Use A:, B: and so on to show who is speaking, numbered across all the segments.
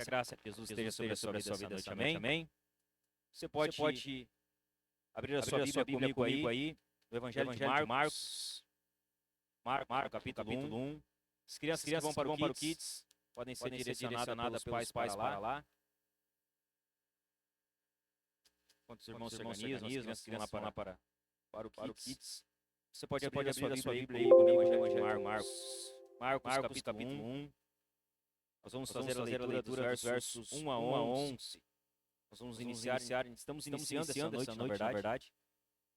A: a graça de Jesus esteja sobre a sua vida essa noite. Amém? Você pode abrir a sua Bíblia comigo aí, no Evangelho de Marcos, capítulo 1. As crianças que vão para o Kids podem ser direcionadas pelos pais para lá. Enquanto os irmãos se organizam, as crianças vão lá para o Kids. Você pode abrir a sua Bíblia aí comigo no Evangelho de Marcos, capítulo 1. Nós vamos fazer a leitura dos versos 1 a 11. Nós vamos estamos iniciando essa noite, na verdade.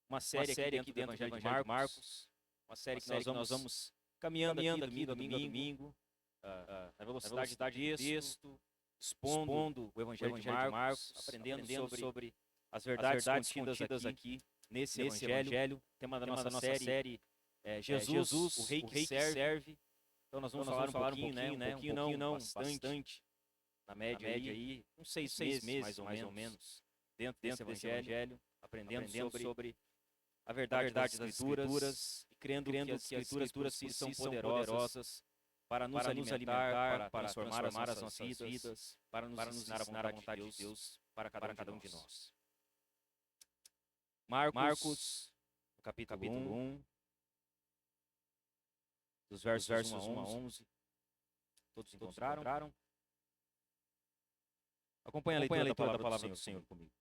A: Uma série aqui dentro do Evangelho de Marcos. Uma série que nós vamos caminhando aqui domingo, na velocidade do texto, expondo o Evangelho de Marcos, aprendendo sobre as verdades contidas aqui nesse Evangelho. O tema da nossa série é Jesus, o Rei que serve. Então nós vamos falar um pouquinho, não, bastante, na média aí, uns 6 meses mais ou menos, dentro desse Evangelho, aprendendo sobre a verdade das Escrituras e crendo que as Escrituras são poderosas para nos alimentar, para transformar as nossas vidas, para nos ensinar a vontade de Deus para cada um de nós. Marcos, capítulo 1, dos versos 1 a 11. Todos encontraram? Acompanhe a leitura da palavra do Senhor comigo.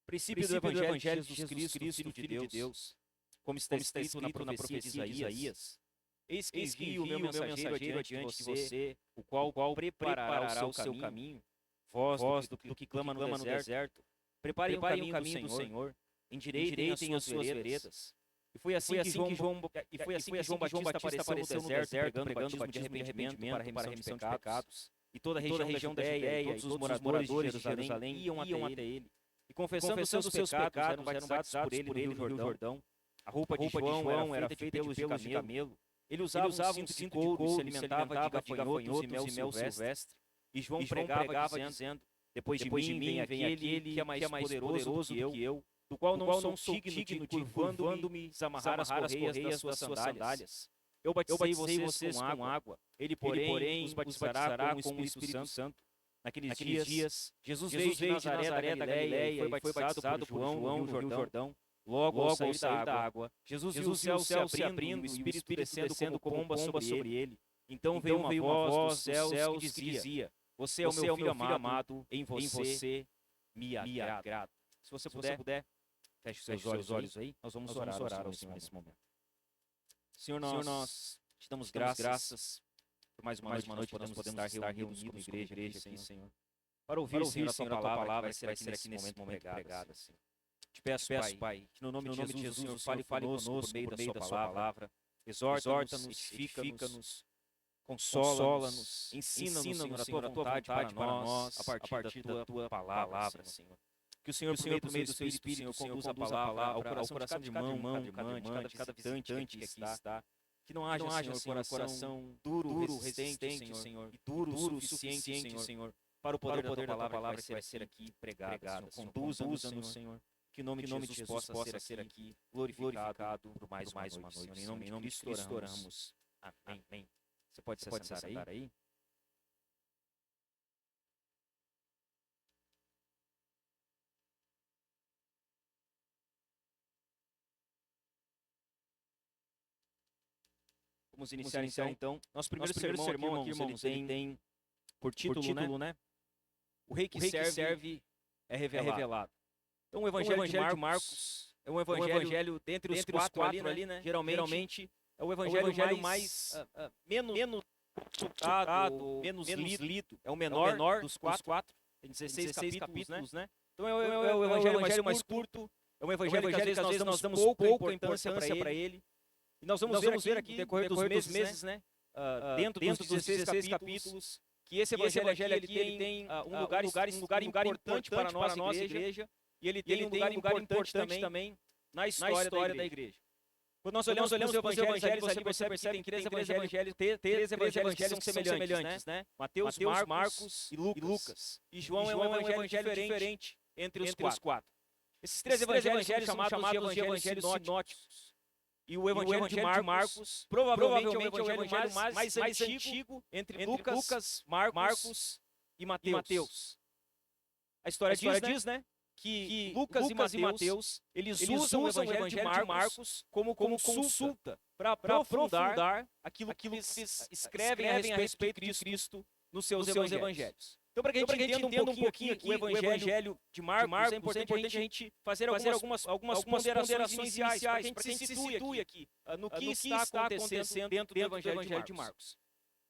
A: Princípio do Evangelho de Jesus Cristo, Filho de Deus, como está escrito na profecia de Isaías. Eis que envio o meu mensageiro adiante de você, o qual preparará o seu caminho. Voz do que clama no deserto, preparem o caminho do Senhor, endireitem as suas veredas. E foi assim que João Batista apareceu no deserto, pregando o batismo de arrependimento para a remissão de pecados. E toda a região da Judéia, e todos os moradores de Jerusalém iam até ele. E confessando seus pecados, eram batizados por ele no Rio Jordão. A roupa de João era feita de pelos de camelo. Ele usava um cinto de couro e se alimentava de gafanhotos e mel silvestre. E João pregava dizendo: Depois de mim vem aquele que é mais poderoso do que eu, do qual não sou digno de, curvando-me, desamarrar as correias das suas sandálias. Eu batizei vocês com água. Ele, porém, os batizará com o Espírito Santo. Naqueles dias, Jesus veio de Nazaré da Galileia e foi batizado por João no Rio Jordão. Logo ao sair da água, Jesus viu o céu se abrindo e o Espírito descendo como pomba sobre ele. Então veio uma voz dos céus que dizia: Você é o meu filho amado, em você me agrado. Se você puder, feche os seus olhos aí. Nós vamos orar ao Senhor nesse momento. Senhor, nós te damos graças por mais uma noite podemos estar reunidos como igreja aqui, Senhor. Para ouvir, Senhor, a tua palavra que vai ser aqui nesse momento pregada, Senhor. Te peço, Pai, que no nome de Jesus, Senhor, fale conosco por meio da sua palavra. Exorta-nos, edifica-nos, consola-nos, ensina-nos, Senhor, a tua vontade para nós, a partir da tua palavra, Senhor. Que o Senhor, por meio do seu Espírito, Senhor, conduza a palavra ao coração de cada irmão, de cada visitante que aqui está. Que não haja, Senhor, coração duro, resistente, Senhor, e duro o suficiente, Senhor, para o poder da tua palavra que vai ser aqui pregada. Conduza-nos, Senhor. Que o nome de Jesus possa ser aqui glorificado por mais uma noite. Em nome de Cristo oramos. Amém. Você pode se sentar aí? Vamos iniciar então. Nosso primeiro sermão aqui, irmãos, ele tem por título, né? O Rei que serve é revelado. Então o Evangelho de Marcos é um evangelho dentre os quatro ali, né? Geralmente é o evangelho mais menos consultado, menos lido. É o menor dos quatro. Tem 16 capítulos, né? Então é o evangelho mais curto. É um evangelho que às vezes nós damos pouca importância para ele. E nós vamos ver aqui, no decorrer dos meses, né? Dentro dos 16 capítulos, que esse evangelho aqui ele tem um lugar importante para a nossa igreja. E ele tem um lugar importante também na história da igreja. Quando nós olhamos os evangelhos ali, você percebe que três evangelhos são semelhantes, né? Mateus, Marcos e Lucas. E João é um evangelho diferente entre os quatro. Esses três evangelhos são chamados de evangelhos sinóticos. E o evangelho de Marcos provavelmente é o evangelho mais antigo entre Lucas, Marcos e Mateus. A história diz, né, que Lucas e Mateus, eles usam o Evangelho de Marcos como consulta para aprofundar aquilo que eles escrevem a respeito de Cristo nos seus evangelhos. Então, para que a gente entenda um pouquinho aqui o Evangelho de Marcos, é importante a gente fazer algumas ponderações iniciais, para que a gente se situe aqui no que está acontecendo dentro do Evangelho de Marcos.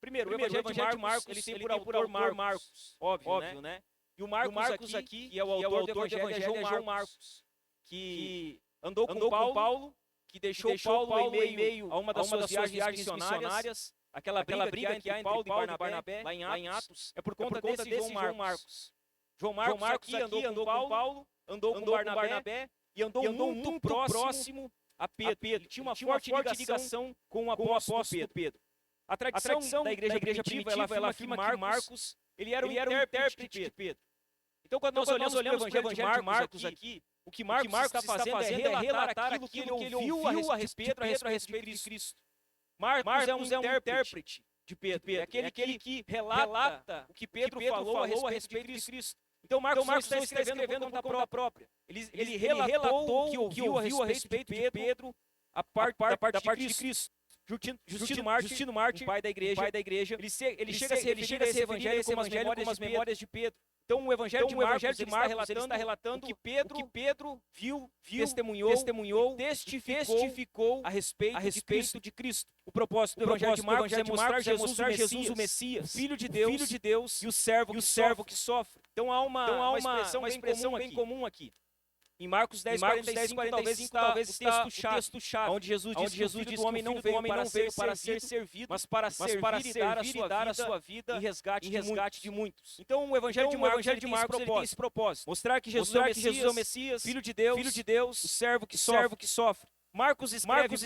A: Primeiro, o Evangelho de Marcos, ele tem por autor Marcos, óbvio, né? E o Marcos aqui, que é o autor do Evangelho, é João Marcos, que andou com Paulo, que deixou Paulo em meio a uma das suas viagens missionárias. Aquela briga que há entre Paulo e Barnabé, lá em Atos, é por conta desse João Marcos. João Marcos aqui andou com Paulo, andou com Barnabé e andou muito próximo a Pedro. Ele tinha uma forte ligação com o apóstolo Pedro. A tradição da igreja primitiva, ela afirma que Marcos ele era o intérprete de Pedro. Então, quando nós olhamos o Evangelho de Marcos aqui, o que Marcos está fazendo é relatar aquilo que ele ouviu a respeito de Cristo. Marcos é um intérprete de Pedro, é aquele que relata o que Pedro falou a respeito de Cristo. Então, Marcos não está escrevendo por conta própria. Ele relatou o que ouviu a respeito de Pedro a parte de Cristo. Justino Martin, pai da igreja, ele chega a se referir a esse evangelho como as memórias de Pedro. Então, o Evangelho de Marcos ele está relatando o que Pedro viu, testemunhou, testificou a respeito de Cristo. O propósito do Evangelho de Marcos é mostrar Jesus o Messias, o Filho de Deus e o servo que sofre. Então, há uma expressão bem comum aqui. Em Marcos 10:45, talvez está o texto chave, onde Jesus diz que o homem não veio para ser servido, mas para servir e dar a sua vida em resgate de muitos. Então, o Evangelho de Marcos tem esse propósito. Mostrar que Jesus é o Messias, Filho de Deus, o servo que sofre. Marcos escreve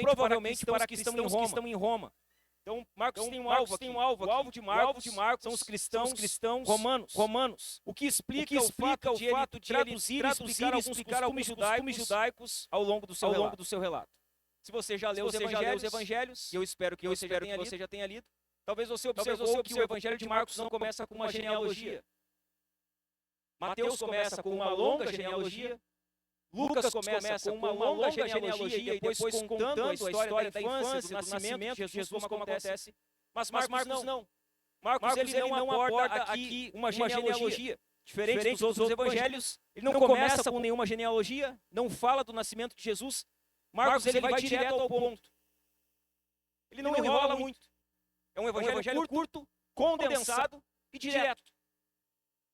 A: provavelmente para cristãos que estão em Roma. Então, Marcos tem um alvo aqui. O alvo de Marcos são os cristãos romanos. O que explica o fato de ele traduzir e explicar alguns costumes judaicos ao longo do seu relato. Se você já leu os evangelhos, e eu espero que você já tenha lido, talvez você observou que o Evangelho de Marcos não começa com uma genealogia. Mateus começa com uma longa genealogia. Lucas começa com uma longa genealogia e depois contando a história da infância, do nascimento de Jesus, como acontece. Mas Marcos não. Marcos ele não aborda aqui uma genealogia. Diferente dos outros evangelhos, ele não começa com nenhuma genealogia, não fala do nascimento de Jesus. Marcos ele vai direto ao ponto. Ele não enrola muito. É um evangelho curto, condensado e direto.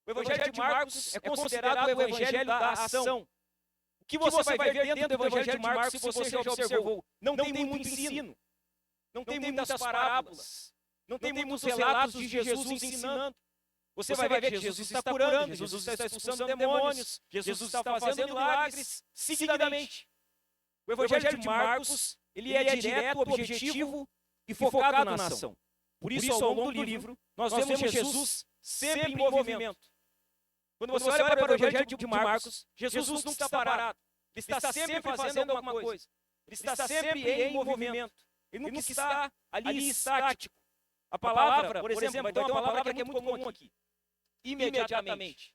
A: O Evangelho de Marcos é considerado o evangelho da ação. O que você vai ver dentro do Evangelho de Marcos, se você já observou, não tem muito ensino, não tem muitas parábolas, não tem muitos relatos de Jesus ensinando. Você vai ver que Jesus está curando, Jesus está expulsando demônios, Jesus está fazendo milagres seguidamente. O Evangelho de Marcos, ele é direto, objetivo e focado na ação. Por isso, ao longo do livro, nós vemos Jesus sempre em movimento. Quando você olha para o Evangelho de Marcos, Jesus não está parado. Ele está sempre fazendo alguma coisa. Ele está sempre em movimento. Ele nunca está ali estático. A palavra, por exemplo, vai ter uma palavra que é muito comum aqui. Imediatamente.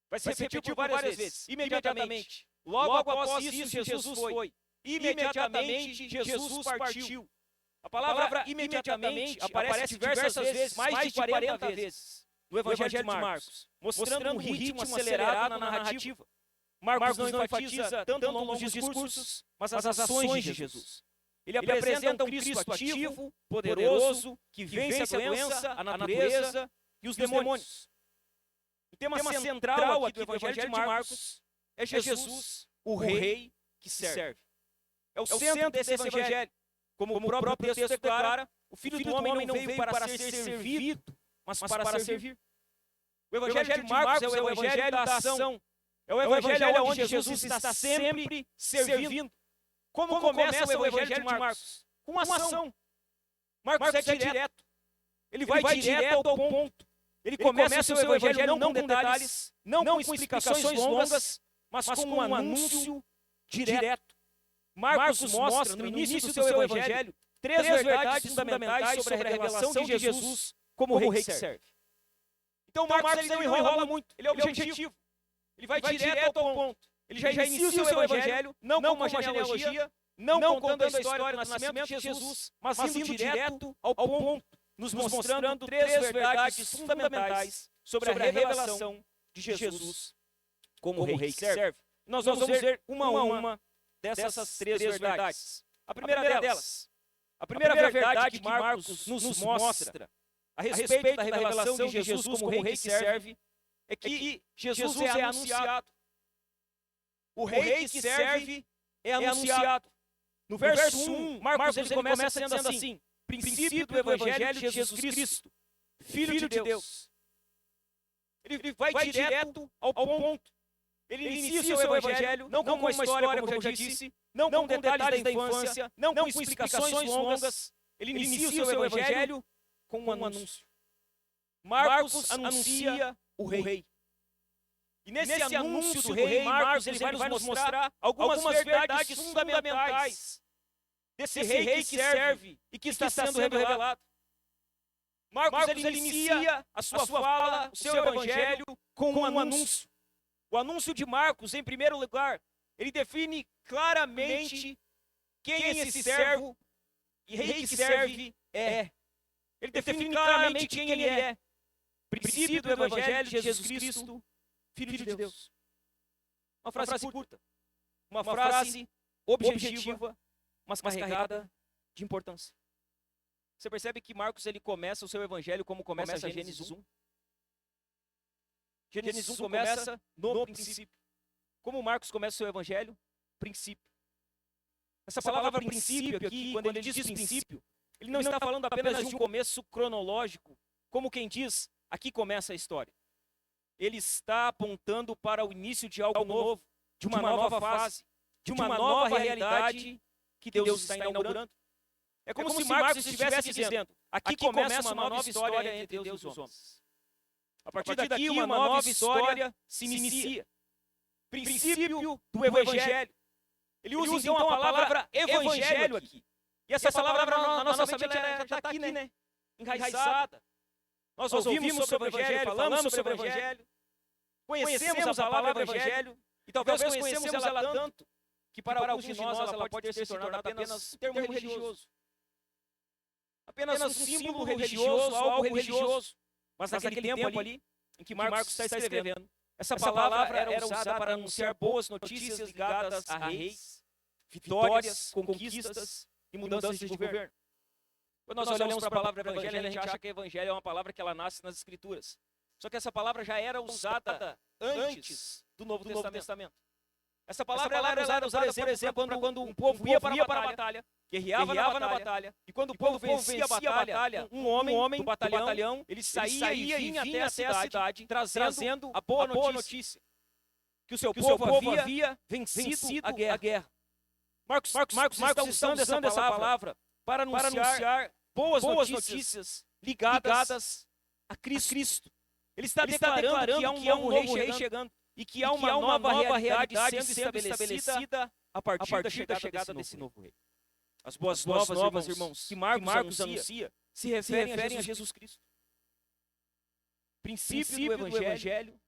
A: Vai ser repetido várias vezes. Imediatamente. Logo após isso, Jesus foi. Imediatamente, Jesus partiu. A palavra imediatamente aparece diversas vezes, mais de 40 vezes. No Evangelho de Marcos, mostrando um ritmo acelerado na narrativa. Marcos não enfatiza tanto longos discursos, mas as ações de Jesus. Ele apresenta um Cristo ativo, poderoso, que vence a doença, a natureza e os demônios. O tema central aqui do Evangelho de Marcos é Jesus, o Rei que serve. É o centro desse Evangelho. Como o próprio texto declara, o Filho do Homem não veio para ser servido, mas para servir. O Evangelho de Marcos é o Evangelho da ação. É o Evangelho onde Jesus está sempre servindo. Como começa o Evangelho de Marcos? Com uma ação. Marcos é direto. Ele vai direto ao ponto. Ele começa o seu Evangelho não com detalhes, não com explicações longas, mas com um anúncio direto. Marcos mostra, no início do seu Evangelho, três verdades fundamentais sobre a revelação de Jesus como o Rei que serve. Então Marcos ele não enrola muito, ele é objetivo. Ele vai direto ao ponto. Ele já inicia o seu evangelho, não com uma genealogia, não contando a história do nascimento de Jesus, mas indo direto ao ponto, nos mostrando três verdades fundamentais sobre a revelação de Jesus como rei que serve. Nós vamos ver uma a uma dessas três verdades. A primeira verdade que Marcos nos mostra a respeito da revelação de Jesus como rei que serve é que Jesus é anunciado. O rei que serve é anunciado. No verso 1, Marcos ele começa dizendo assim: princípio do evangelho de Jesus Cristo, Filho de Deus. Ele vai direto ao ponto. Ele inicia o seu evangelho, não com uma história, como eu já disse, não com detalhes da infância, não com explicações longas. Ele inicia o seu evangelho com um anúncio. Marcos anuncia o rei. E nesse anúncio do rei, Marcos ele vai nos mostrar algumas verdades fundamentais desse rei que serve e que está sendo revelado. Marcos ele inicia a sua fala, o seu evangelho, com um anúncio. O anúncio de Marcos, em primeiro lugar, ele define claramente quem esse servo e rei que serve é. Ele define claramente quem ele é. Princípio do evangelho de Jesus Cristo, Filho de Deus. Uma frase curta, uma frase objetiva, mas carregada de importância. Você percebe que Marcos ele começa o seu evangelho como começa Gênesis 1? Gênesis 1 começa no princípio. Como Marcos começa o seu evangelho? Princípio. Essa palavra princípio aqui, quando ele diz princípio, ele não está falando apenas de um começo cronológico, como quem diz, aqui começa a história. Ele está apontando para o início de algo novo, de uma nova fase, de uma nova realidade que Deus está inaugurando. É como se Marcos estivesse dizendo, aqui começa uma nova história entre Deus e os homens. A partir daqui, uma nova história se inicia. Princípio do evangelho. Ele usa então a palavra evangelho aqui. E essa palavra na nossa mente já está aqui, né? Enraizada. Nós ouvimos sobre o evangelho, falamos sobre o evangelho, conhecemos a palavra evangelho, e talvez conhecemos ela tanto que para alguns de nós ela pode ter se tornado apenas um termo religioso. Apenas um símbolo religioso, algo religioso. Mas naquele tempo ali, em que Marcos está escrevendo, essa palavra era usada para anunciar boas notícias ligadas a reis, vitórias, conquistas e mudanças de governo. Quando nós olhamos para a palavra evangelho, a gente acha que evangelho é uma palavra que ela nasce nas escrituras. Só que essa palavra já era usada antes do Novo Testamento. Essa palavra ela era usada, por exemplo, quando um povo ia para a batalha, guerreava na batalha, e quando o povo vencia a batalha, um homem do batalhão, ele saía e vinha até a cidade, trazendo a boa notícia, que o seu povo havia vencido a guerra. Marcos está usando essa palavra para anunciar boas notícias ligadas a Cristo. Ele está declarando que há um novo rei chegando e que há uma nova realidade sendo estabelecida a partir da chegada desse novo rei. As boas novas, irmãos, que Marcos anuncia se referem a Jesus Cristo. Princípio do evangelho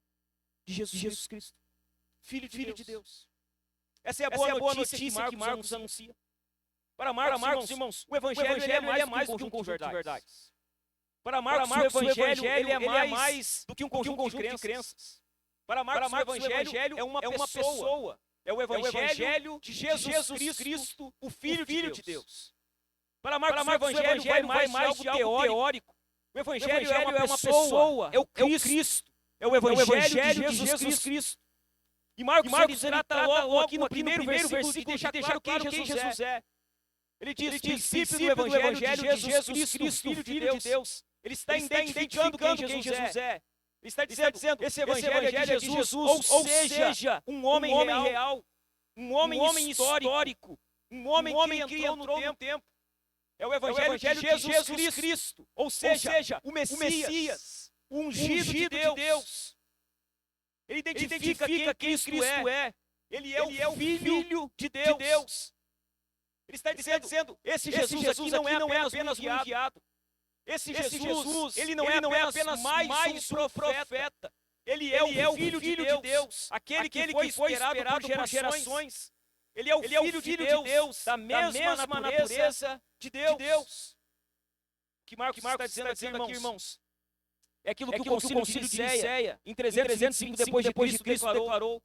A: de Jesus Cristo, Filho de Deus. Essa é a boa notícia que Marcos anuncia. Para Marcos, irmãos, o evangelho é mais do que um conjunto de verdades. Para Marcos, o evangelho é mais do que um conjunto de crenças. Para Marcos, o evangelho é uma pessoa. É o evangelho de Jesus Cristo, o Filho de Deus. Para Marcos, o evangelho vai mais de algo teórico. O evangelho é uma pessoa, é o Cristo. É o evangelho de Jesus Cristo. E Marcos trata logo aqui no primeiro versículo de deixar claro quem Jesus é. Ele diz, princípio do evangelho de Jesus Cristo, Filho de Deus. Ele está identificando quem Jesus é. Ele está dizendo, esse evangelho é de Jesus, ou seja, um homem real, um homem histórico, um homem que entrou no tempo. É o evangelho de Jesus Cristo, ou seja, o Messias, o ungido de Deus. Ele identifica quem Cristo é. Ele é o Filho de Deus. Ele está dizendo, esse Jesus aqui não é apenas um enviado. Esse Jesus, ele não é apenas mais um profeta. Ele é o Filho de Deus, aquele que foi esperado por gerações. Ele é o Filho de Deus, da mesma natureza de Deus. O que Marcos está dizendo aqui, irmãos, é aquilo que o concílio de Nicéia, em 325 depois de Cristo, declarou,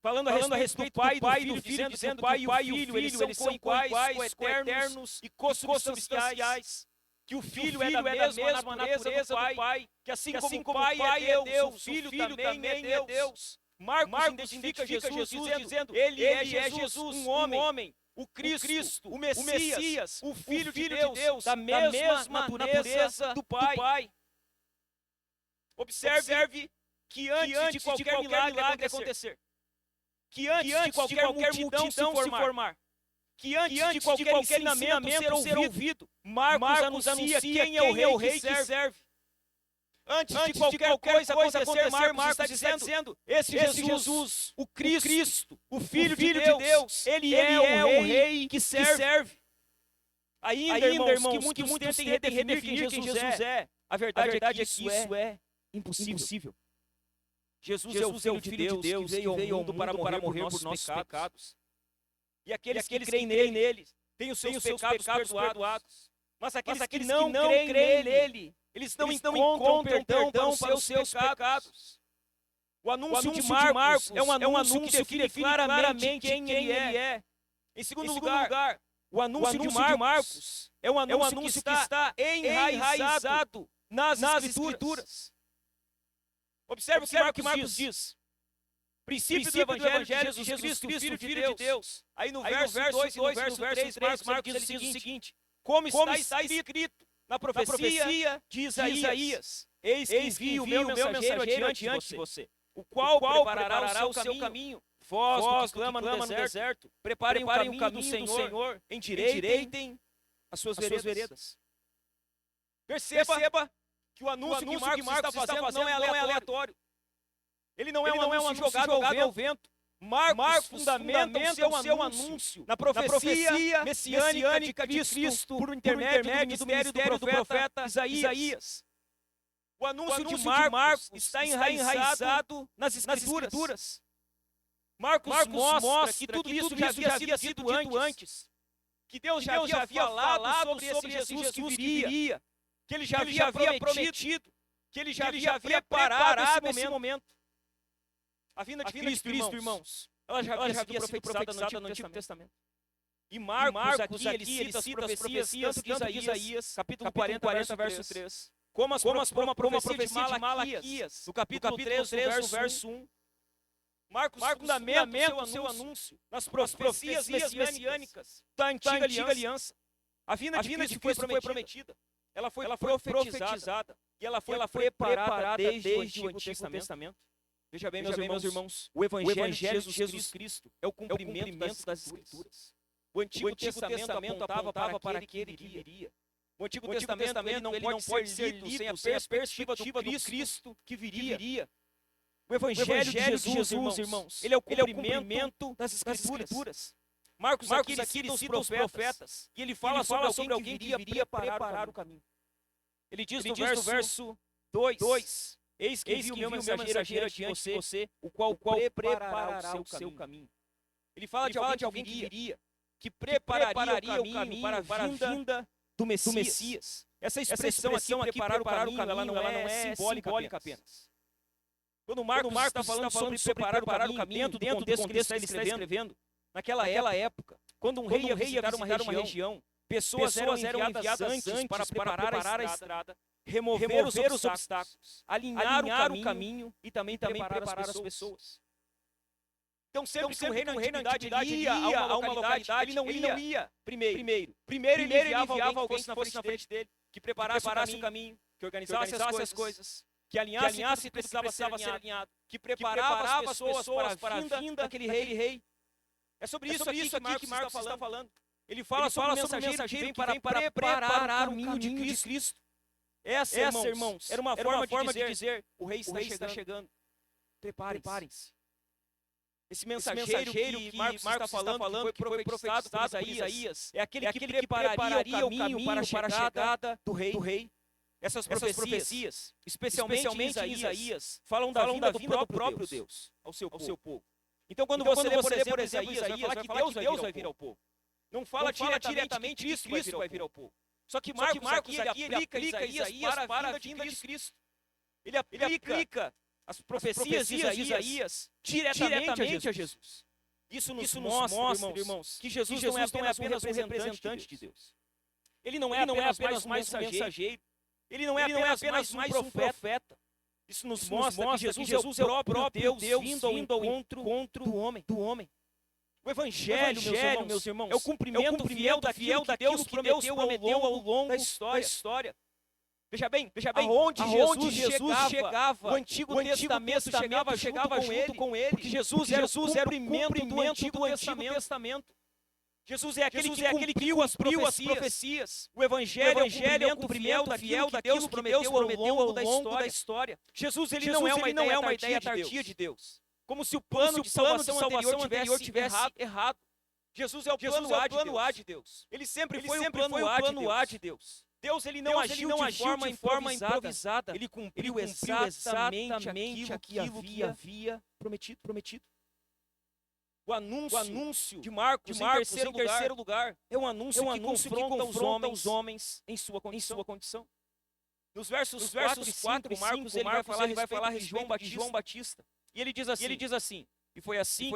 A: falando a respeito do Pai e do Filho, dizendo que o Pai e o Filho, eles são coiguais, coeternos e consubstanciais. Que o Filho é da mesma natureza do Pai, que assim como o Pai é Deus, o Filho também é Deus. Marcos identifica Jesus dizendo, ele é Jesus, um homem, o Cristo, o Messias, o Filho de Deus, da mesma natureza do Pai. Observe que antes de qualquer milagre acontecer, que antes de qualquer multidão se formar, que antes de qualquer ensinamento ser ouvido, Marcos anuncia quem é o rei que serve. Antes de qualquer coisa acontecer, Marcos está dizendo, esse Jesus, o Cristo, o Filho de Deus, ele é o rei que serve. Ainda, irmãos, que muitos tentem redefinir quem Jesus é, a verdade é que isso é impossível. Jesus é o Filho de Deus, que veio ao mundo para morrer por nossos pecados. E aqueles que creem nele têm os seus pecados perdoados. Mas aqueles que não creem nele, eles não encontram perdão para os seus pecados. O anúncio de Marcos é um anúncio que define claramente quem ele é. Em segundo lugar, o anúncio de Marcos é um anúncio que está enraizado nas Escrituras. Observe o que Marcos diz. Princípio do Evangelho de Jesus Cristo, Filho de Deus. Aí no verso 2 e no verso 3, Marcos diz o seguinte: como está escrito na profecia de Isaías, eis que envio o meu mensageiro adiante de você, o qual preparará o seu caminho. Vós que clama no deserto, preparem o caminho do Senhor, endireitem as suas veredas. Perceba que o anúncio que Marcos está fazendo não é aleatório. Ele não é um anúncio jogado ao vento. Marcos fundamenta o seu anúncio na profecia messiânica de Cristo por intermédio do ministério do profeta Isaías. O anúncio de Marcos está enraizado nas Escrituras. Marcos mostra que tudo isso já havia sido dito antes. Que Deus já havia falado sobre esse Jesus que viria. Que ele já havia prometido. Que ele já havia preparado esse momento. A vinda de Cristo, irmãos, ela já havia sido profetizada no Antigo Testamento. E Marcos aqui ele cita as profecias tanto de Isaías, capítulo 40, verso 3, como a profecia de Malaquias, no capítulo 3, no verso 1. Marcos fundamenta o seu anúncio nas profecias messiânicas da Antiga Aliança. A vinda de Cristo foi prometida. Ela foi profetizada e ela foi preparada desde o Antigo Testamento. Veja bem, meus irmãos, o Evangelho de Jesus Cristo é o cumprimento das Escrituras. O Antigo Testamento apontava para aquele que viria. O Antigo Testamento não pode ser lido sem a perspectiva do Cristo que viria. O Evangelho de Jesus, irmãos, ele é o cumprimento das Escrituras. Marcos aqui cita os profetas e ele fala sobre alguém que viria preparar o caminho. Ele diz no verso 2, eis que envio o meu mensageiro adiante de você, o qual preparará o seu caminho. Ele fala de alguém que viria, que prepararia o caminho para a vinda do Messias. Essa expressão aqui, preparar o caminho, ela não é simbólica apenas. Quando Marcos está falando sobre preparar o caminho dentro do contexto que ele está escrevendo, naquela época, quando um rei ia visitar uma região, pessoas eram enviadas antes para preparar a estrada, remover os obstáculos, alinhar o caminho e também preparar as pessoas. Então, sempre que um rei na antiguidade ia a uma localidade, ele não ia primeiro. Primeiro ele enviava alguém que fosse na frente dele, que preparasse o caminho, que organizasse as coisas, que alinhasse tudo que precisava ser alinhado, que preparava as pessoas para a vinda daquele rei. É sobre isso aqui que Marcos está falando. Ele fala sobre o mensageiro que vem para preparar o caminho de Cristo. Essa, irmãos, era uma forma de dizer, o rei está chegando. Preparem-se. Esse mensageiro que Marcos está falando, que foi profetizado por Isaías, é aquele que prepararia o caminho para a chegada do rei. Essas profecias, especialmente em Isaías, falam da vinda do próprio Deus ao seu povo. Então, quando você lê, por exemplo, Isaías, vai falar que Deus vai vir ao povo. Não fala diretamente que Cristo vai vir ao povo. Só que Marcos aqui, ele aplica Isaías para a vinda de Cristo. Ele aplica as profecias de Isaías diretamente a Jesus. Isso nos mostra, irmãos, que Jesus não é apenas um representante de Deus. Ele não é apenas mais um mensageiro. Ele não é apenas mais um profeta. Isso nos mostra que Jesus é o próprio Deus vindo ao encontro do homem. O Evangelho, meus irmãos, é o cumprimento fiel daquilo que Deus prometeu ao longo da história. Veja bem, aonde Jesus chegava, o Antigo Testamento chegava junto com ele, porque Jesus era o cumprimento do Antigo Testamento. Jesus é aquele que cumpriu as profecias. O Evangelho é o cumprimento fiel daquilo que Deus prometeu ao longo da história. Jesus não é uma ideia tardia de Deus. Como se o plano de salvação anterior tivesse errado. Jesus é o plano A de Deus. Ele sempre foi o plano A de Deus. Deus não agiu de forma improvisada. Ele cumpriu exatamente aquilo que havia prometido. O anúncio de Marcos em terceiro lugar é um anúncio que confronta os homens em sua condição. Nos versos 4 e 5, Marcos ele vai falar de João Batista. E ele diz assim: e foi assim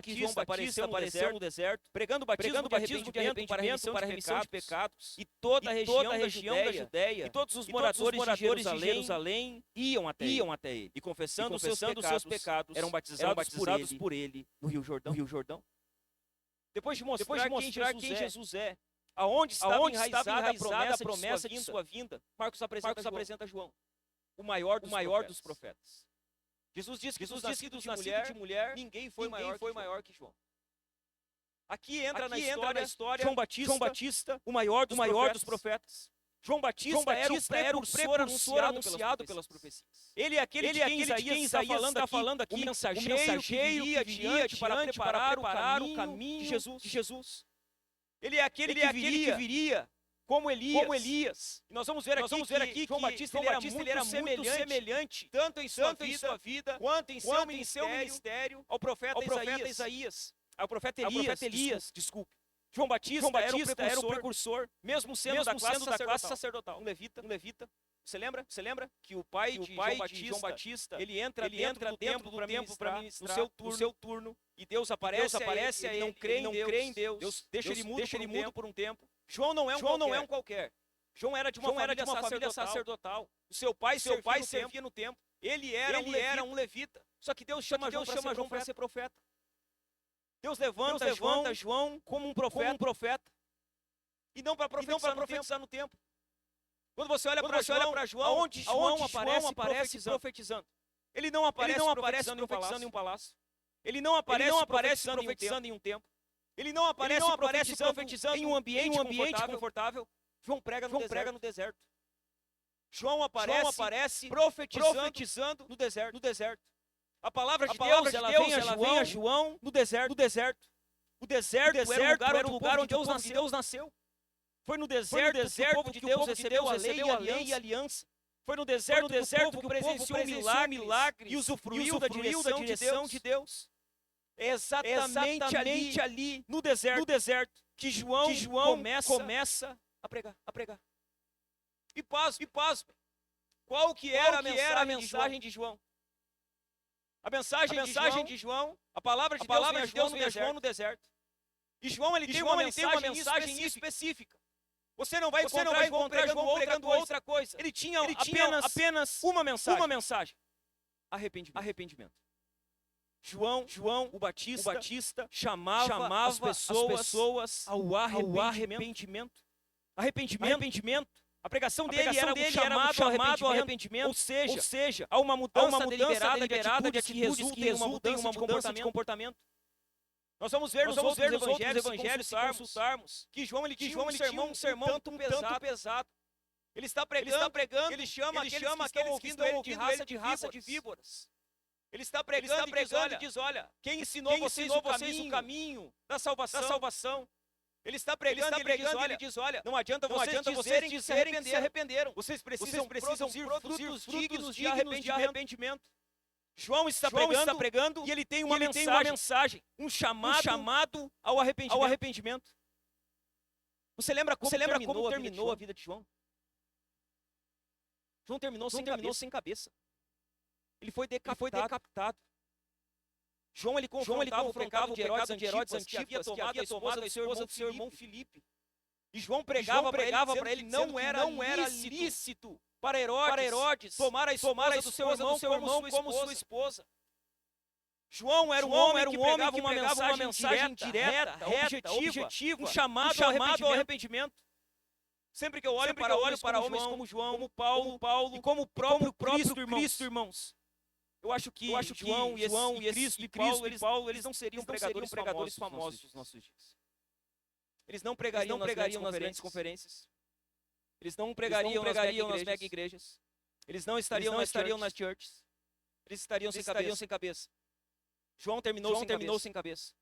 A: que João Batista apareceu no deserto, pregando batismo de arrependimento para a remissão de pecados, e toda a região da Judéia, e todos os moradores de Jerusalém iam até ele, e confessando os seus pecados, eram batizados por ele no Rio Jordão. Depois de mostrar quem Jesus é, aonde estava enraizada a promessa de sua vinda, Marcos apresenta João, o maior dos profetas. Jesus diz que dos nascidos de mulher, ninguém foi maior que João. Aqui entra na história João Batista, o maior dos profetas. João Batista era o precursor anunciado pelas profecias. Ele é aquele de quem Isaías está falando aqui, o mensageiro que iria adiante para preparar o caminho de Jesus. Ele é aquele que viria como Elias. E nós vamos ver aqui que João Batista era muito semelhante, tanto em sua vida, quanto em seu ministério, ao profeta Isaías. Ao profeta Elias, desculpe. João Batista era o precursor, mesmo sendo da classe sacerdotal. Um levita. Você lembra que o pai de João Batista, ele entra dentro do templo para ministrar no seu turno, e Deus aparece a ele, não crê em Deus, deixa ele mudo por um tempo. João não é um qualquer. João era de uma família sacerdotal. O seu pai servia no templo. Ele era um levita. Só que Deus chama João para ser profeta. Deus levanta João como um profeta. E não para profetizar no templo. Quando você olha para João, aonde João aparece profetizando? Ele não aparece profetizando em um palácio. Ele não aparece profetizando em um templo. Ele não aparece profetizando em um ambiente confortável. João prega no deserto. João aparece profetizando no deserto. A palavra de Deus vem a João no deserto. O deserto era o lugar onde Deus nasceu. Foi no deserto que o povo de Deus recebeu a lei e a aliança. Foi no deserto que o povo presenciou milagres e usufruiu da direção de Deus. É exatamente ali, no deserto, que João começa a pregar. E pasme, qual que era a mensagem de João? A mensagem de João, a palavra de Deus vem a João no deserto. E João ele tem uma mensagem específica. Você não vai encontrar João pregando outra coisa. Ele tinha apenas uma mensagem. Arrependimento. João, o Batista chamava as pessoas ao arrependimento. A pregação dele era um chamado ao arrependimento. Ou seja, há uma mudança deliberada de atitudes que resultam em uma mudança de comportamento. Nós vamos ver nos outros evangelhos, se consultarmos, que João tinha um sermão tanto pesado. Ele está pregando, ele chama aqueles que estão ouvindo ele de raça de víboras. Ele está pregando e diz, olha, quem ensinou vocês o caminho da salvação? Ele está pregando e ele diz, olha, não adianta vocês dizerem que se arrependeram. Vocês precisam produzir frutos dignos de arrependimento. João está pregando e ele tem uma mensagem, um chamado ao arrependimento. Você lembra como terminou a vida de João? João terminou sem cabeça. Ele foi decapitado. João ele confrontava o pecado de Herodes Antipas, que havia tomado a esposa do seu irmão Filipe. E João pregava para ele que não era lícito para Herodes tomar a esposa do seu irmão como sua esposa. João era um homem que pregava uma mensagem direta, objetiva, um chamado ao arrependimento. Sempre que eu olho para homens como João, como Paulo e como o próprio Cristo, irmãos, eu acho que João e Cristo e Paulo, eles não seriam pregadores famosos nos nossos dias. Eles não pregariam nas grandes conferências. Eles não pregariam nas mega igrejas. Eles não estariam nas churches. Eles estariam sem cabeça. João terminou sem cabeça.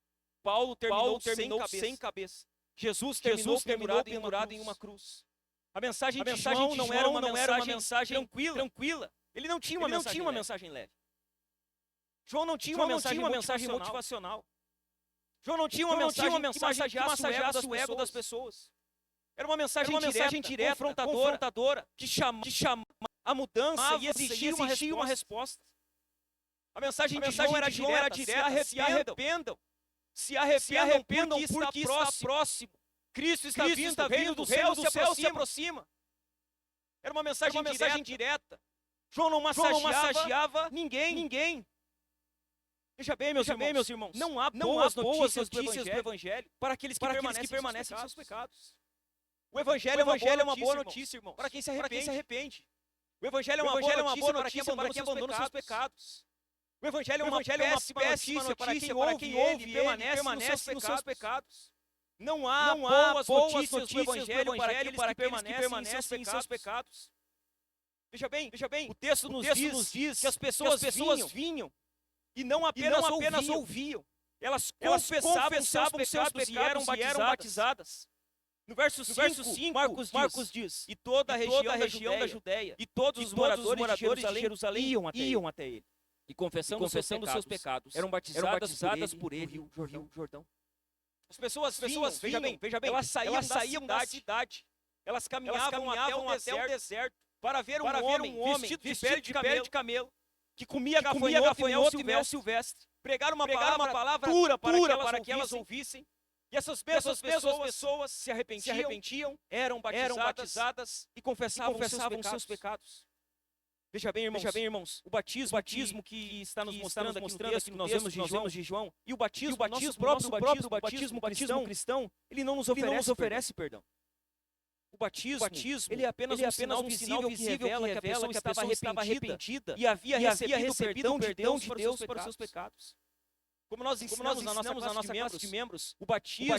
A: Paulo terminou sem cabeça. Jesus terminou pendurado em uma cruz. A mensagem de João não era uma mensagem tranquila. Ele não tinha uma mensagem leve. João não tinha uma mensagem motivacional. João não tinha uma mensagem que massageasse o ego das pessoas. Era uma mensagem direta, confrontadora, que chamava a mudança e exigia uma resposta. A mensagem de João era direta, se arrependam porque está próximo. Cristo está vindo, o reino do céu se aproxima. Era uma mensagem direta. João não massageava ninguém. Veja bem, meus irmãos, não há boas notícias do Evangelho para aqueles que permanecem em seus pecados. O Evangelho é uma boa notícia, irmãos, para quem se arrepende. O Evangelho é uma boa notícia para quem abandona os seus pecados. O Evangelho é uma péssima notícia para quem ouve e permanece nos seus pecados. Não há boas notícias do Evangelho para aqueles que permanecem em seus pecados. Veja bem, o texto nos diz que as pessoas vinham e não apenas ouviam. Elas confessavam seus pecados e eram batizadas. No verso 5, Marcos diz, e toda a região da Judéia e todos os moradores de Jerusalém iam até ele. E confessando seus pecados, eram batizadas por ele no Rio Jordão. As pessoas veja bem, elas saíam da cidade. Elas caminhavam até o deserto para ver um homem vestido de pele de camelo, que comia gafanhoto e mel silvestre, pregar uma palavra pura para que elas ouvissem. E essas mesmas pessoas se arrependiam, eram batizadas e confessavam seus pecados. Veja bem, irmãos, o batismo que está nos mostrando aqui no nós vemos de João, e o batismo próprio batismo cristão, ele não nos oferece perdão. O batismo ele é apenas um sinal visível que revela que a pessoa estava arrependida e havia recebido perdão de Deus para os seus pecados. Como nós ensinamos na nossa classe de membros, o batismo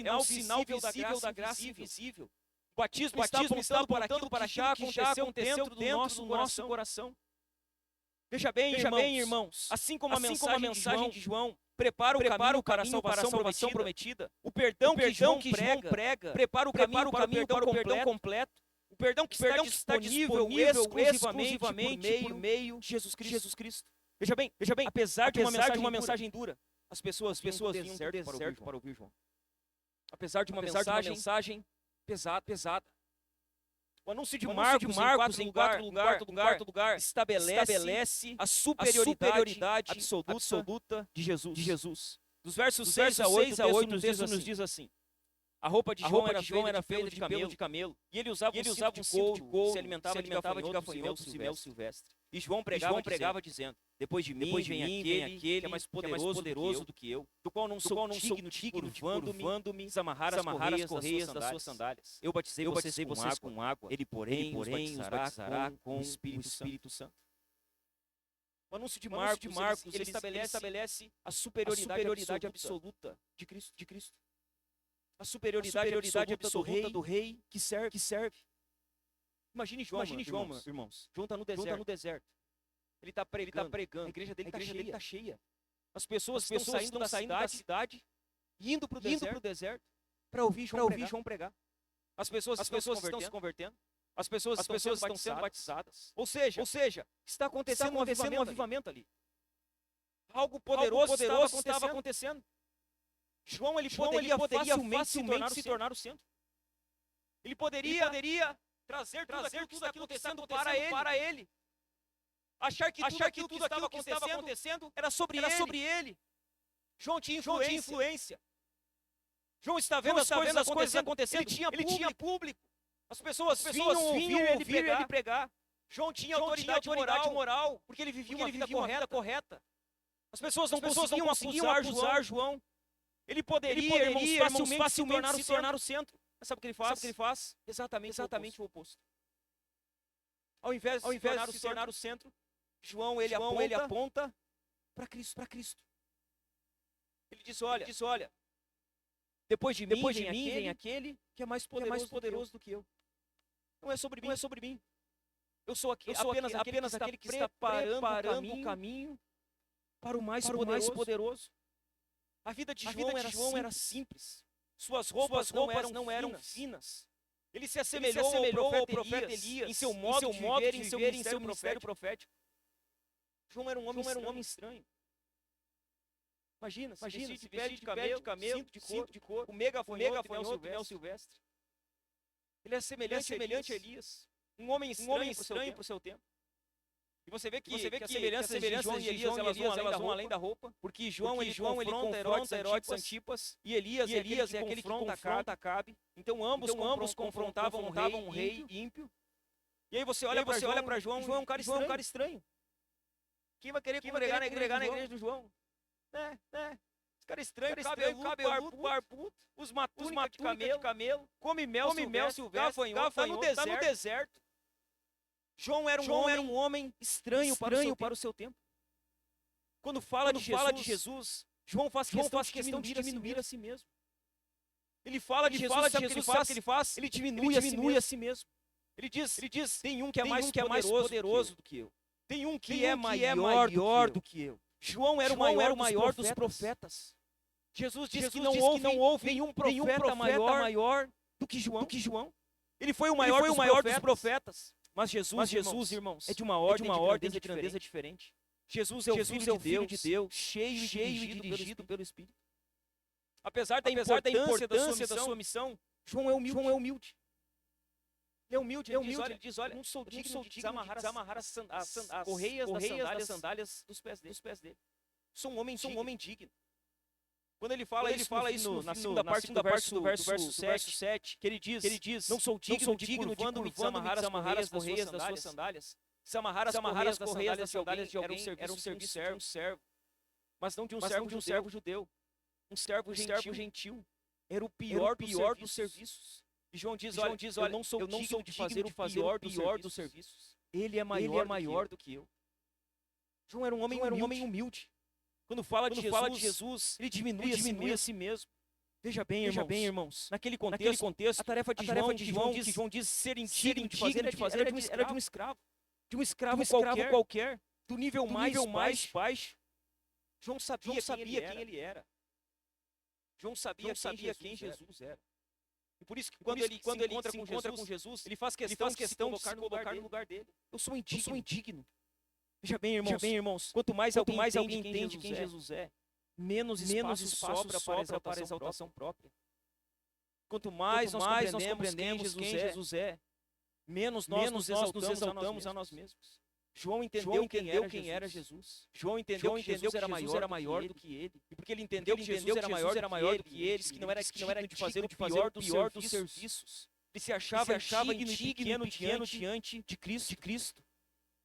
A: é um sinal visível da graça invisível. O batismo está apontando para que já aconteceu dentro do nosso coração. Veja bem, irmãos, assim como a mensagem de João prepara o caminho para a salvação prometida, o perdão que João prega prepara o caminho para o perdão completo. O perdão que está disponível exclusivamente por meio de Jesus Cristo. Veja bem, apesar de uma mensagem dura, as pessoas vinham do deserto para ouvir João. Apesar de uma mensagem pesada. O anúncio de Marcos em quarto lugar estabelece a superioridade absoluta de Jesus. Dos versos 6 a 8, o texto nos diz assim: a roupa de João era feita de camelo, e ele usava um cinto de couro, se alimentava de gafanhotos e mel silvestre. E João pregava dizendo: depois de mim vem aquele que é mais poderoso do que eu, do qual não sou digno de curvando-me, desamarrar as correias das suas sandálias. Eu batizei vocês com água, ele porém os batizará com o Espírito Santo. O anúncio de Marcos ele estabelece a superioridade absoluta de Cristo. A superioridade absoluta do rei que serve. Imagine João, irmãos. João está no deserto. Ele está pregando. A igreja dele está cheia. As pessoas estão saindo da cidade, indo para o deserto. para ouvir João pregar. As pessoas estão se convertendo. As pessoas estão sendo batizadas. Ou seja, está acontecendo um avivamento ali. Algo poderoso estava acontecendo. João ele poderia facilmente se tornar o centro. Ele poderia trazer tudo aquilo que está acontecendo para ele. Achar que tudo aquilo que estava acontecendo era sobre ele. João tinha influência. João está vendo as coisas acontecendo. Ele tinha público. As pessoas vinham ouvir ele pregar. João tinha autoridade moral, porque ele vivia uma vida correta. As pessoas não conseguiam acusar João. Ele poderia, irmãos, facilmente se tornar o centro. Mas sabe o que ele faz? Exatamente o oposto. Ao invés de se tornar o centro, João ele aponta para Cristo. Ele diz, olha, depois de mim vem aquele que é mais poderoso do que eu. Não é sobre mim. Eu sou apenas aquele que está preparando o caminho para o mais poderoso. A vida de João era simples. Suas roupas não eram finas. Ele se assemelhou ao profeta Elias em seu modo de viver, em seu ministério profético. João era um homem estranho. Imagina, de pele de camelo, cinto de couro, o megafonhoto Mel Silvestre. Ele é semelhante a Elias. Um homem estranho para o seu tempo. E você vê que as semelhanças de João e Elias elas vão além da roupa. Porque João ele confronta Herodes Antipas. E Elias é aquele que confronta Acabe. Então ambos confrontavam um rei ímpio. E aí você olha para João. João é um cara estranho. Quem vai querer congregar na igreja do João? Esse cara estranho, cabeludo, barbudo, os túnica de camelo, come mel silvestre, gafanhoto, tá no deserto. João era um homem estranho para o seu tempo. Quando fala de Jesus, João faz questão de diminuir a si mesmo. Ele fala de Jesus, sabe o que ele faz? Ele diminui a si mesmo. Ele diz, tem um que é mais poderoso do que eu. Tem um que é maior do que eu. João era o maior dos profetas. Jesus disse que não houve nenhum profeta maior do que João. Ele foi o maior dos profetas. Mas Jesus, irmãos, é de uma ordem de grandeza diferente. Jesus é o Filho de Deus, cheio e dirigido pelo Espírito. Apesar da importância da sua missão, João é humilde. Ele é humilde, ele diz, olha, não sou digno de desamarrar as correias das sandálias dos pés dele. Sou um homem digno. Quando ele fala isso na segunda parte do verso 7, que ele diz, não sou digno de curvando-me desamarrar as correias das suas sandálias. Desamarrar as correias das sandálias de alguém era um serviço de um servo. Mas não de um servo judeu. Um servo gentil. Era o pior dos serviços. E João diz, olha, eu não sou digno de fazer o pior dos serviços. Ele é maior do que eu. João era um homem humilde. Quando fala de Jesus, ele diminui a si mesmo. Veja bem, irmãos. Naquele contexto, a tarefa de João diz ser indigno de fazer era de um escravo. De um escravo qualquer. Do nível mais baixo. João sabia quem ele era. João sabia quem Jesus era. E por isso que quando ele se encontra com Jesus, ele faz questão de se colocar no lugar dele. Eu sou indigno. Veja bem, irmãos, quanto mais alguém entende quem Jesus é, menos espaço sobra para a exaltação própria. Quanto mais nós compreendemos quem Jesus é, menos nós nos exaltamos a nós mesmos. João entendeu quem era Jesus. João entendeu que Jesus era maior do que ele. E porque ele entendeu que Jesus era maior do que ele, que não era digno de fazer o pior dos serviços. Ele se achava indigno e pequeno diante de Cristo.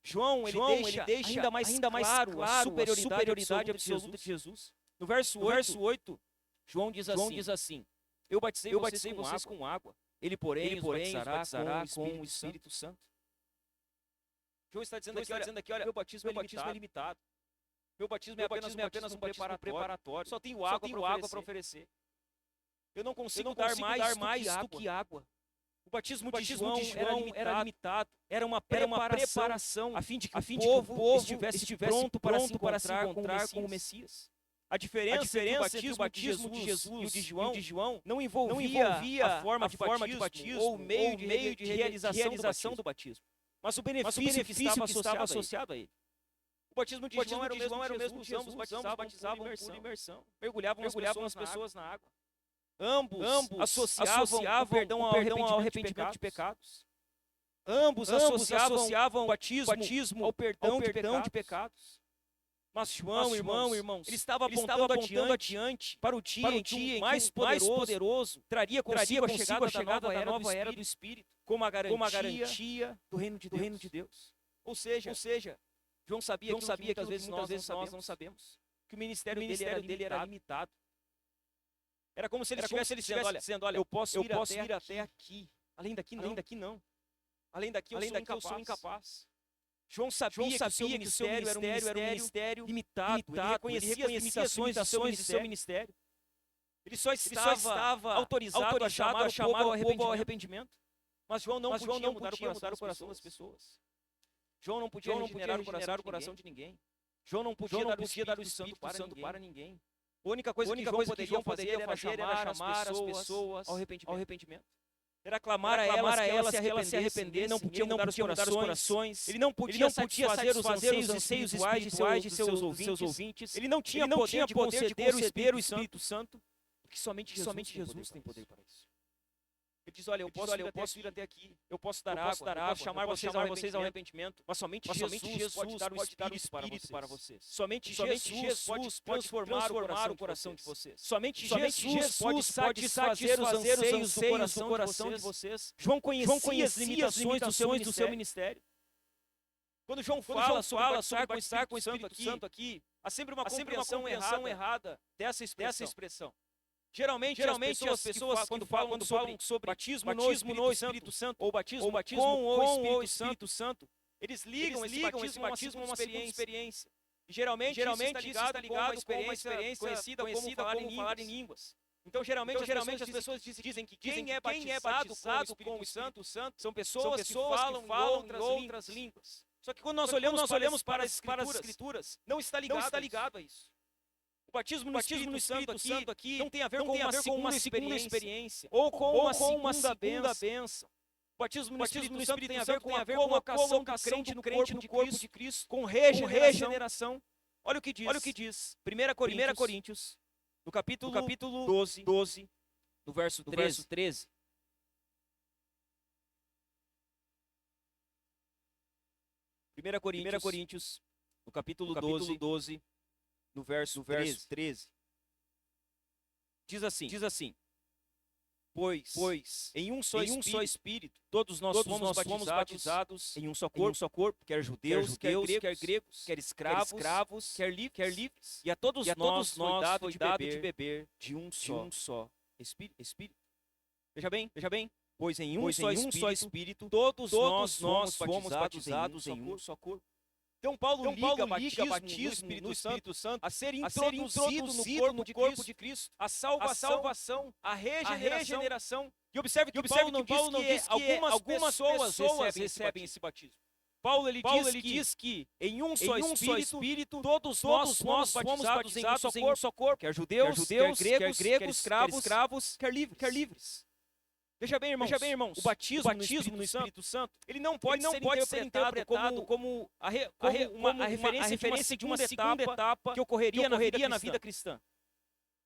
A: João ele deixa ainda mais claro a superioridade absoluta de Jesus. No verso 8, João diz assim, eu batizei vocês com água. Ele, porém, os batizará com o Espírito Santo. João está dizendo aqui, olha, meu batismo é limitado. Meu batismo é apenas um preparatório. Só tenho água para oferecer. Eu não consigo dar mais do que água. O batismo de João era limitado. Era uma preparação a fim de que o povo estivesse pronto para se encontrar com o Messias. A diferença entre o batismo de Jesus e o de João não envolvia a forma de batismo ou o meio de realização do batismo, mas o benefício que estava associado a ele. O batismo de João era o mesmo de Jesus, batizavam por imersão, mergulhavam as pessoas na água. Ambos associavam o perdão ao arrependimento de pecados. Ambos associavam o batismo ao perdão de pecados. Mas João, irmãos, ele estava apontando adiante para o dia em que o mais poderoso traria consigo a chegada da nova era do Espírito, como a garantia do reino de Deus. Ou seja, João sabia que às vezes nós não sabemos, que o ministério dele era limitado. Era como se ele estivesse dizendo, olha, eu posso ir até aqui, além daqui não. Além daqui eu sou incapaz. João sabia que o seu ministério era um ministério limitado. Ele reconhecia as limitações do seu ministério. Ele só estava autorizado a chamar o povo ao arrependimento. Mas João não podia mudar o coração das pessoas. João não podia regenerar o coração de ninguém. João não podia dar o Espírito Santo para ninguém. A única coisa que João poderia fazer era chamar as pessoas ao arrependimento. Era clamar a elas que elas se arrependessem. Não podia mudar os corações. Ele não podia satisfazer os anseios espirituais de seus ouvintes. Ele não tinha poder de conceder o Espírito Santo, porque somente Jesus tem poder para isso. Ele diz, olha, eu posso ir até aqui, eu posso dar água, eu posso chamar vocês ao arrependimento, mas somente Jesus pode dar o Espírito para vocês. Somente Jesus pode transformar o coração de vocês. Somente Jesus pode satisfazer os anseios do coração de vocês. João conhecia as limitações do seu ministério. Quando João fala sobre estar com o Espírito Santo aqui, há sempre uma compreensão errada dessa expressão. Geralmente as pessoas quando falam sobre batismo no Espírito Santo ou batismo com o Espírito Santo, eles ligam esse batismo a uma segunda experiência. E geralmente isso está ligado com uma experiência conhecida como falar em línguas. Então geralmente as pessoas dizem que quem é batizado com o Espírito Santo são pessoas que falam outras línguas. Só que quando nós olhamos para as Escrituras, não está ligado a isso. O batismo no Espírito Santo aqui não tem a ver com uma segunda experiência ou com uma segunda bênção. O batismo no Espírito Santo tem a ver com a colocação do crente no corpo de Cristo, com regeneração. Olha o que diz. 1 Coríntios, no capítulo 12, no verso 13. 1 Coríntios, no capítulo 12, no verso 13. Diz assim: Pois em um só Espírito, todos nós fomos batizados em um só corpo, quer judeus, quer gregos, quer escravos, quer livres, e a todos nós foi dado de beber de um só Espírito. Veja bem, pois em um só Espírito, todos nós fomos batizados em um só corpo. Então Paulo liga batismo no Espírito Santo a ser introduzido no corpo de Cristo, a salvação, a regeneração. E observe que Paulo não diz que algumas pessoas recebem esse batismo. Paulo ele diz que em um só Espírito todos nós fomos batizados em um só corpo, quer judeus, quer gregos, quer escravos, quer livres. Veja bem, irmãos, o batismo no Espírito Santo, ele não pode ser interpretado como uma referência de uma segunda etapa que ocorreria na vida cristã.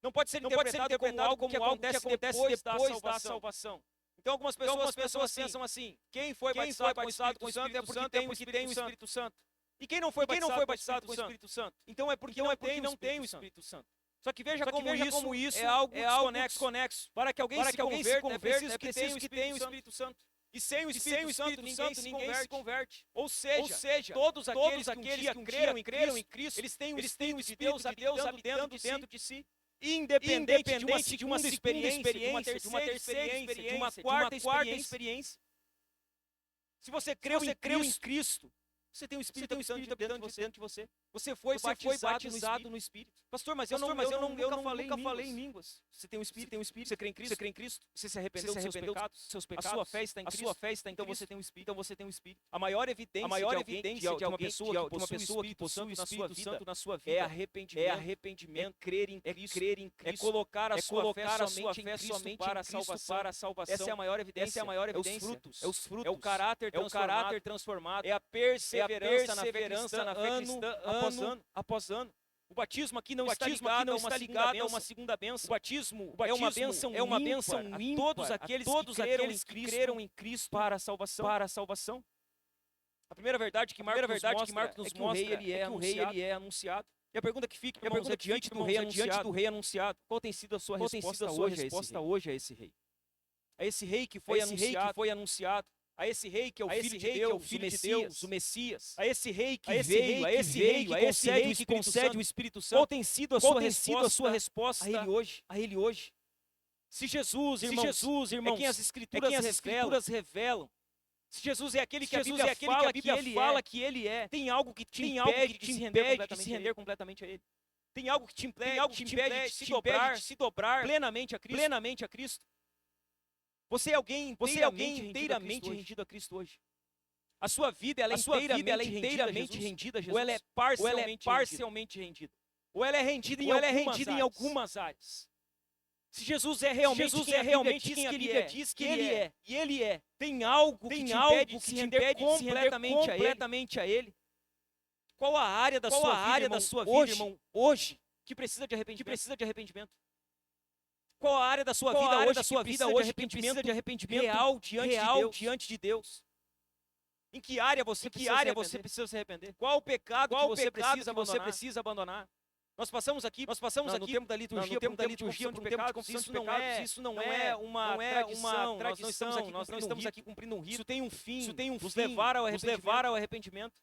A: Não pode ser interpretado como algo que acontece depois da salvação. Então algumas pessoas pensam assim, quem foi batizado com o Espírito Santo é porque tem o Espírito Santo. E quem não foi batizado com o Espírito Santo? Então é porque não tem o Espírito Santo. Só que veja como isso é algo desconexo. Para que alguém se converta, é preciso que tenha o Espírito Santo. E sem o Espírito Santo, ninguém se converte. Ou seja, todos aqueles que creram em Cristo, eles têm o Espírito de Deus habitando dentro de si. Independente de uma segunda experiência, de uma terceira experiência, de uma quarta experiência. Se você creu em Cristo, Você tem um Espírito habitante dentro de você. Você foi batizado no Espírito. Pastor, mas eu nunca falei em línguas. Você tem um Espírito, Você crê em Cristo? Você se arrependeu dos seus pecados? A sua fé está em Cristo. Então você tem um Espírito. A maior evidência de uma pessoa que possui o Espírito Santo na sua vida é arrependimento, é crer em Cristo, é colocar a sua fé somente em Cristo para a salvação. Essa é a maior evidência, é os frutos, é o caráter transformado, é a perseverança na fé cristã, ano após ano. O batismo aqui não está ligado a uma segunda bênção. O batismo é uma bênção limpa a todos aqueles que creram em Cristo para a salvação. A primeira verdade que Marcos nos mostra é que o rei ele é anunciado. E a pergunta que fica, irmãos, é diante do rei anunciado. Qual tem sido a sua resposta hoje a esse rei? A esse rei que foi anunciado. A esse rei que é o Filho de Deus, o Messias. A esse rei que veio, a esse rei que concede o Espírito Santo. Qual tem sido a sua resposta a ele hoje? Se Jesus, irmãos, é quem as Escrituras revelam. Se Jesus é aquele que a Bíblia fala que ele é, tem algo que te impede de se render completamente a ele. Tem algo que te impede de se dobrar plenamente a Cristo. Você é alguém inteiramente rendido a Cristo hoje. A sua vida ela é inteiramente rendida a Jesus. Ou ela é parcialmente rendida. Ou ela é rendida em algumas áreas. Se Jesus é realmente quem a Bíblia diz que ele é, e ele é, tem algo que te impede de se render completamente a ele. Qual a área da sua vida, irmão, hoje, que precisa de arrependimento? Qual a área da sua vida hoje que precisa de arrependimento real diante de Deus? Em que área você precisa se arrepender? Qual o pecado que você precisa abandonar? Nós passamos aqui no tempo da liturgia, por um tempo de confissão de pecados. Isso não é uma tradição. Nós não estamos aqui cumprindo um rito. Isso tem um fim. Nos levar ao arrependimento.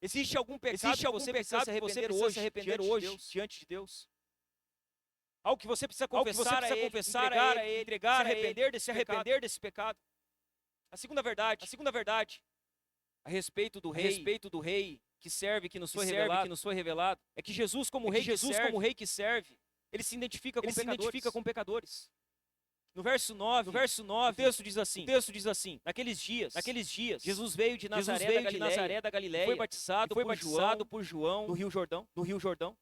A: Existe algum pecado que você precisa se arrepender hoje diante de Deus? Algo que você precisa confessar a ele, entregar, se arrepender desse pecado. A segunda verdade a respeito do rei que serve, que nos foi revelado, é que Jesus como rei que serve, ele se identifica com pecadores. No verso 9, o texto diz assim: naqueles dias, Jesus veio de Nazaré da Galileia, foi batizado por João no Rio Jordão.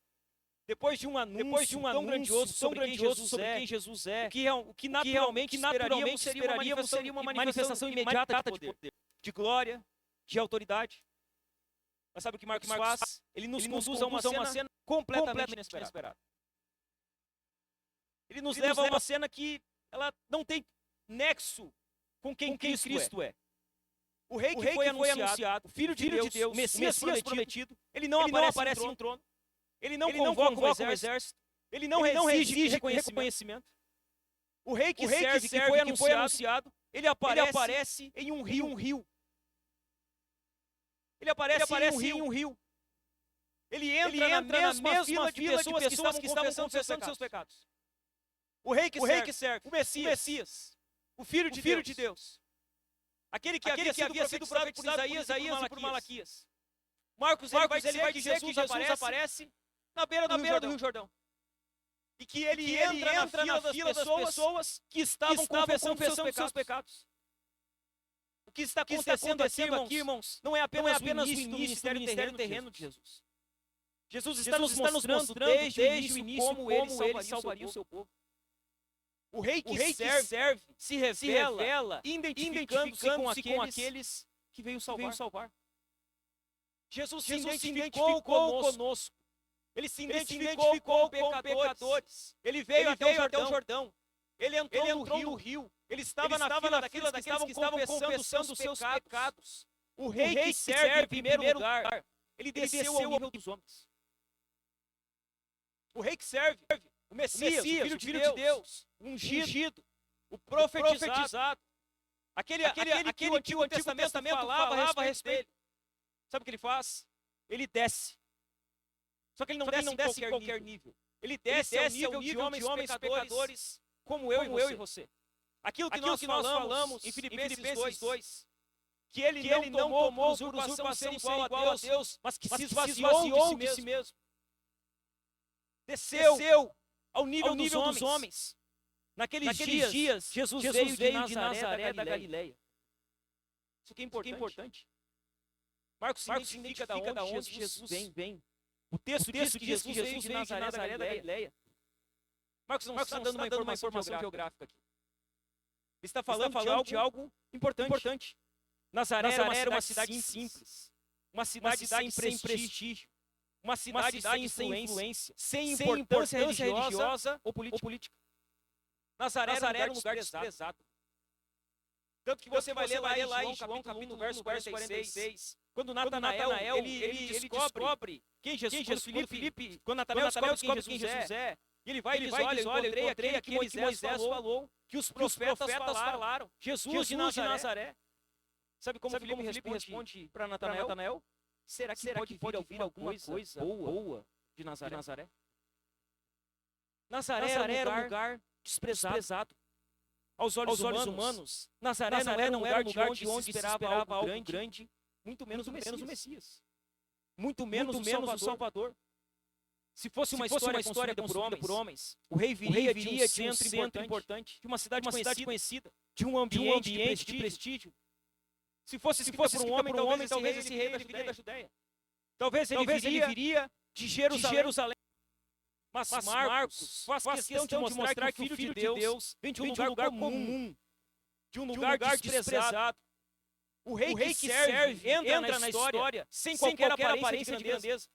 A: Depois de um anúncio tão grandioso sobre quem Jesus é, o que naturalmente esperaríamos seria uma manifestação imediata de poder, de glória, de autoridade. Mas sabe o que Marcos faz? Ele nos conduz a uma cena completamente inesperada. Ele nos leva a uma cena que ela não tem nexo com quem Cristo é. O rei que foi anunciado, o Filho de Deus, o Messias prometido, ele não aparece em um trono. Ele não convoca um exército. Ele não exige reconhecimento. O rei que serve, que foi anunciado, ele aparece em um rio. Ele aparece em um rio. Ele entra na mesma fila de pessoas que estavam confessando seus pecados. O rei que serve, o Messias, o Filho de Deus. Aquele que havia sido profetizado por Isaías e por Malaquias. Marcos ele vai dizer que Jesus aparece na beira do Rio Jordão. E que ele entra na fila das pessoas que estavam confessando seus pecados. O que está acontecendo aqui, irmãos, não é apenas o início do ministério terreno de Jesus. Jesus está nos mostrando desde o início como ele salvaria o seu povo. O rei que serve se revela identificando-se com aqueles que veio salvar. Jesus se identificou conosco. Ele se identificou com pecadores. Ele veio até o Jordão. Ele entrou no rio. Ele estava na fila daqueles que estavam confessando os seus pecados. O rei que serve em primeiro lugar, ele desceu ao nível dos homens. O rei que serve, o Messias, o Filho de Deus, ungido, o profetizado, aquele que o Antigo Testamento falava a respeito dele. Sabe o que ele faz? Ele desce. Só que ele não desce em qualquer nível. Ele desce ao nível de homens pecadores como eu e você. Aquilo que nós falamos em Filipenses 2, que ele não tomou por usurpação ser igual a Deus, mas que se esvaziou de si mesmo. Desceu ao nível dos homens. Naqueles dias, Jesus veio de Nazaré da Galileia. Isso aqui é importante. Marcos significa da onde Jesus vem. O texto diz que Jesus veio de Nazaré da Galileia. Marcos não está dando uma informação geográfica aqui. Ele está falando de algo importante. Nazaré era uma cidade simples. Uma cidade sem prestígio. Uma cidade sem influência. Sem importância religiosa ou política. Nazaré era um lugar desprezado. Tanto que você vai ler lá em João capítulo 1, verso 46. Quando Natanael ele descobre quem Jesus é. Filipe, quando Natanael descobre quem Jesus é, e ele vai e diz, olha, eu encontrei aqui que Moisés falou, que os profetas falaram. Jesus de Nazaré. Sabe como Filipe responde para Natanael? Será que pode vir alguma coisa boa de Nazaré? Nazaré era um lugar desprezado. Aos olhos humanos, Nazaré não era um lugar de onde se esperava algo grande, muito menos o Messias. Muito menos o Salvador. Se fosse uma história construída por homens, o rei viria de um centro importante, de uma cidade conhecida, de um ambiente de prestígio. Se fosse por um homem, talvez esse rei viria da Judéia. Talvez ele viria de Jerusalém. Mas Marcos faz questão de mostrar que o Filho de Deus vem de um lugar comum, de um lugar desprezado. O rei que serve entra na história sem qualquer aparência de grandeza.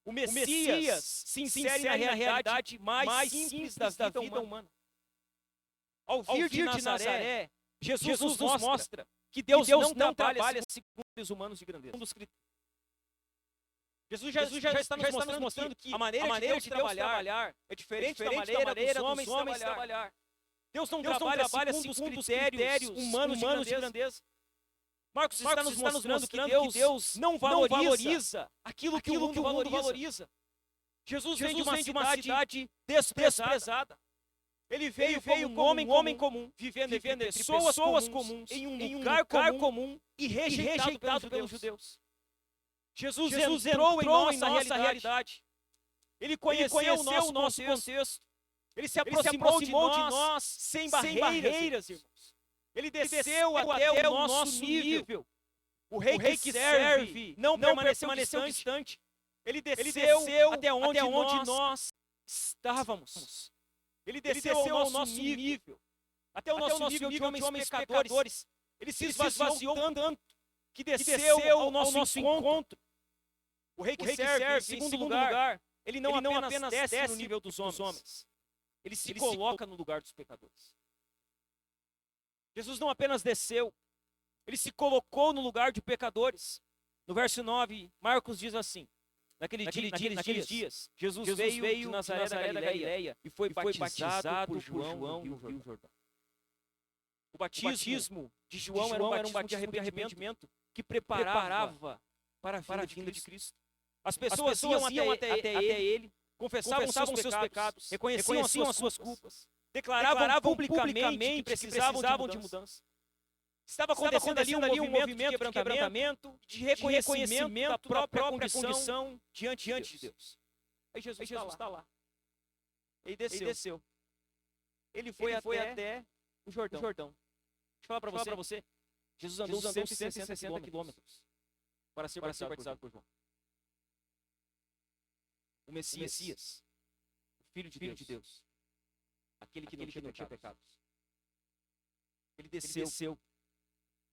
A: O Messias se insere na realidade mais simples da vida humana. Ao vir de Nazaré, Jesus nos mostra que Deus não trabalha segundo os humanos de grandeza. Jesus já está nos mostrando que a maneira de Deus trabalhar é diferente da maneira dos homens trabalhar. Deus não trabalha segundo os critérios humanos de grandeza. Marcos está nos mostrando que Deus não valoriza aquilo que o mundo valoriza. Jesus vem de uma cidade desprezada. Ele veio como um homem comum, vivendo entre pessoas comuns, em um lugar comum e rejeitado pelos judeus. Jesus entrou em nossa realidade. Ele conheceu o nosso contexto. Ele se aproximou de nós sem barreiras, irmãos. Ele desceu até o nosso nível. O rei que serve não permaneceu distante. Ele desceu até onde nós estávamos. Ele desceu ao nosso nível. Até o nosso nível de homens pecadores. Ele se esvaziou tanto que desceu ao nosso encontro. O rei que serve, em segundo lugar, ele não apenas desce no nível dos homens. Ele se coloca no lugar dos pecadores. Jesus não apenas desceu, ele se colocou no lugar de pecadores. No verso 9, Marcos diz assim, naqueles dias, Jesus veio de Nazaré da Galileia e foi batizado por João no Rio Jordão. O batismo de João era um batismo de arrependimento que preparava para a vinda de Cristo. As pessoas iam até ele, confessavam seus pecados, reconheciam as suas culpas, declaravam publicamente que precisavam de mudança. Estava acontecendo ali um movimento de quebrantamento, de reconhecimento da própria condição diante de Deus. Aí Jesus está lá. Ele desceu. Ele foi até o Jordão. Deixa eu falar para você. Jesus andou 160 quilômetros para ser batizado por João. O Messias, o Filho de Deus, aquele que não tinha pecados. Ele desceu.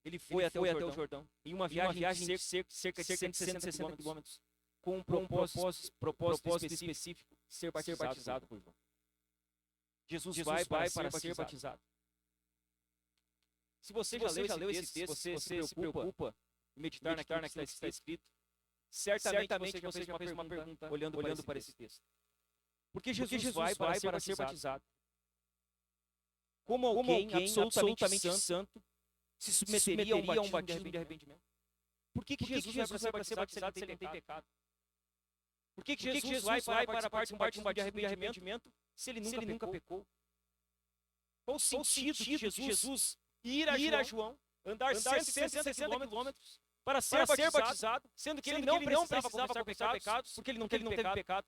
A: Ele foi até o Jordão, em uma viagem de cerca de 160 quilômetros, com um propósito específico, ser batizado por João. Jesus vai para ser batizado. Se você já leu esse texto, você se preocupa em meditar naquilo que está escrito, certamente você já fez uma pergunta olhando para esse texto. Porque Jesus vai para ser batizado. Como alguém absolutamente santo se submeteria a um batismo de arrependimento? Por que Jesus vai para ser batizado se ele tem pecado? Por que Jesus vai para um batismo de arrependimento se ele nunca pecou? Qual o sentido de Jesus ir a João andar 160 quilômetros para ser batizado, sendo que ele não precisava confessar pecados, porque ele não teve pecado,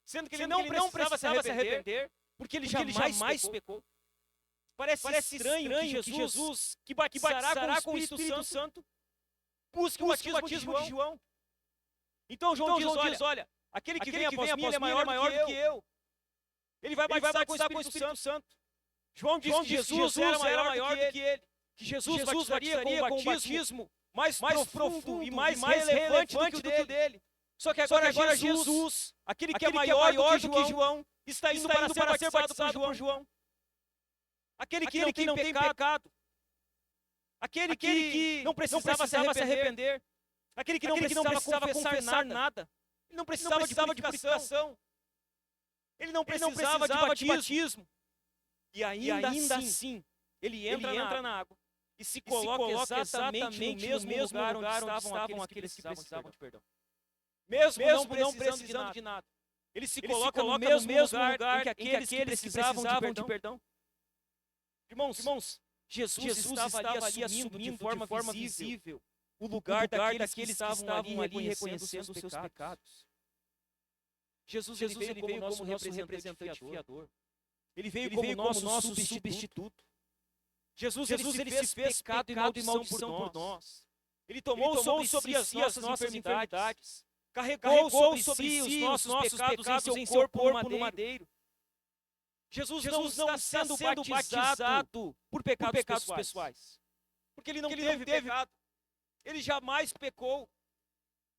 A: sendo que ele não precisava se arrepender, porque ele jamais pecou. Parece estranho que Jesus, que batizará com o Espírito Santo, busque o batismo de João. Então João diz, olha, aquele que vem após mim, ele é maior do que eu. Ele vai batizar com o Espírito Santo. João diz que Jesus era maior do que ele. Que Jesus batizaria com o batismo mais profundo e mais relevante do que o dele. Só que agora Jesus, aquele que é maior do que João, está indo para ser batizado por João. Aquele que não tem pecado. Aquele que não precisava se arrepender. Aquele que não precisava confessar nada. Ele não precisava de purificação. Ele não precisava de batismo. E ainda assim, ele entra na água e se coloca exatamente no mesmo lugar onde estavam aqueles que precisavam de perdão. Mesmo não precisando de nada. Ele se coloca no mesmo lugar em que aqueles que precisavam de perdão. Irmãos, Jesus estava ali assumindo de forma visível o lugar daqueles que estavam ali reconhecendo os seus pecados. Jesus ele veio como nosso representante fiador. Ele veio como nosso substituto. Jesus ele se fez pecado e maldição por nós. Ele tomou sobre si as nossas enfermidades. Carregou sobre si os nossos pecados em seu corpo no madeiro. Jesus não está sendo batizado por pecados pessoais. Porque ele não teve pecado. Ele jamais pecou.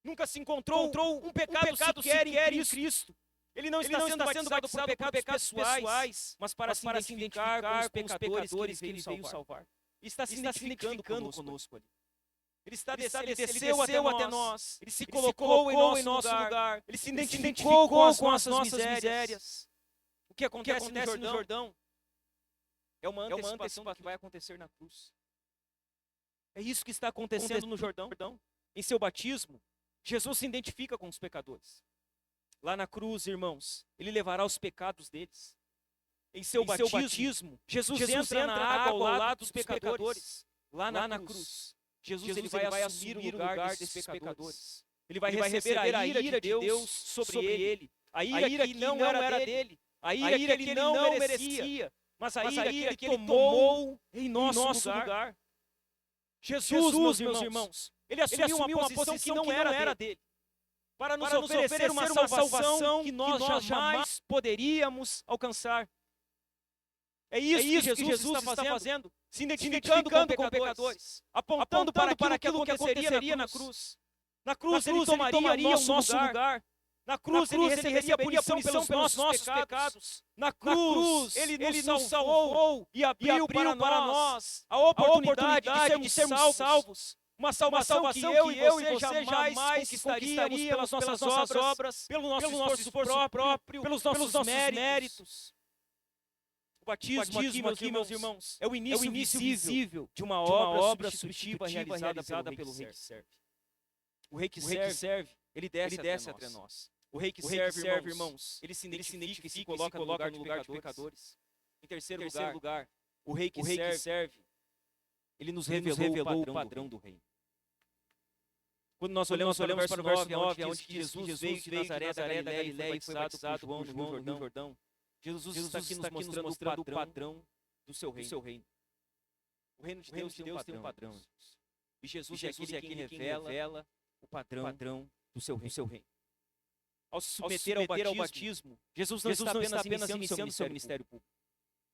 A: Nunca se encontrou um pecado sequer em Cristo. Ele não está sendo batizado por pecados pessoais, mas para se identificar com os pecadores que ele veio salvar. Está se identificando conosco ali. Ele desceu até nós. Ele se colocou em nosso lugar. Ele se identificou com as nossas misérias. O que acontece no Jordão é uma antecipação do que vai acontecer na cruz. É isso que está acontecendo no Jordão. Em seu batismo, Jesus se identifica com os pecadores. Lá na cruz, irmãos, ele levará os pecados deles. Em seu batismo, Jesus entra na água ao lado dos pecadores. Lá na cruz, Jesus ele vai assumir o lugar desses pecadores. Ele vai receber a ira de Deus sobre ele. A ira que não era dele. A ira que ele não merecia. Mas a ira que ele tomou em nosso lugar. Jesus, meus irmãos, ele assumiu uma posição que não era dele. Para nos oferecer uma salvação que nós jamais poderíamos alcançar. É isso que Jesus está fazendo, se identificando com pecadores, apontando para aquilo que aconteceria na cruz. Na cruz ele tomaria o nosso lugar. Na cruz ele receberia punição pelos nossos pecados. Na cruz ele nos salvou e abriu para nós a oportunidade de sermos salvos. Uma salvação que eu e você jamais conquistaríamos pelas nossas obras, pelo nosso esforço próprio, pelos nossos méritos. O batismo aqui, meus irmãos, é o início visível de uma obra substitutiva realizada pelo rei que serve. O rei que serve, ele desce até nós. O rei que serve, irmãos, ele se identifica e se coloca no lugar de pecadores. Em terceiro lugar, o rei que serve, ele nos revelou o padrão do reino. Quando nós olhamos para o verso 9, onde Jesus veio de Nazaré da Galileia e foi batizado por João no Rio Jordão, Jesus está aqui nos mostrando o padrão do seu reino. O reino de Deus tem um padrão. E Jesus é aquele que revela o padrão do seu reino. Ao se submeter ao batismo, Jesus não está apenas iniciando seu ministério público.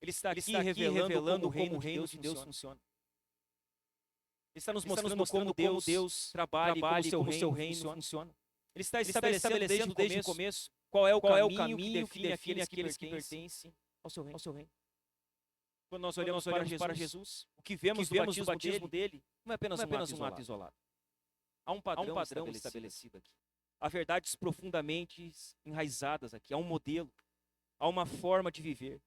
A: Ele está aqui revelando como o reino de Deus funciona. Ele está nos mostrando como Deus trabalha e como o seu reino funciona. Ele está estabelecendo desde o começo qual é o caminho que define aqueles que pertencem ao seu reino. Quando nós olhamos para Jesus, o que vemos do batismo dele não é apenas um ato isolado. Há um padrão estabelecido aqui. Há verdades profundamente enraizadas aqui. Há um modelo. Há uma forma de viver.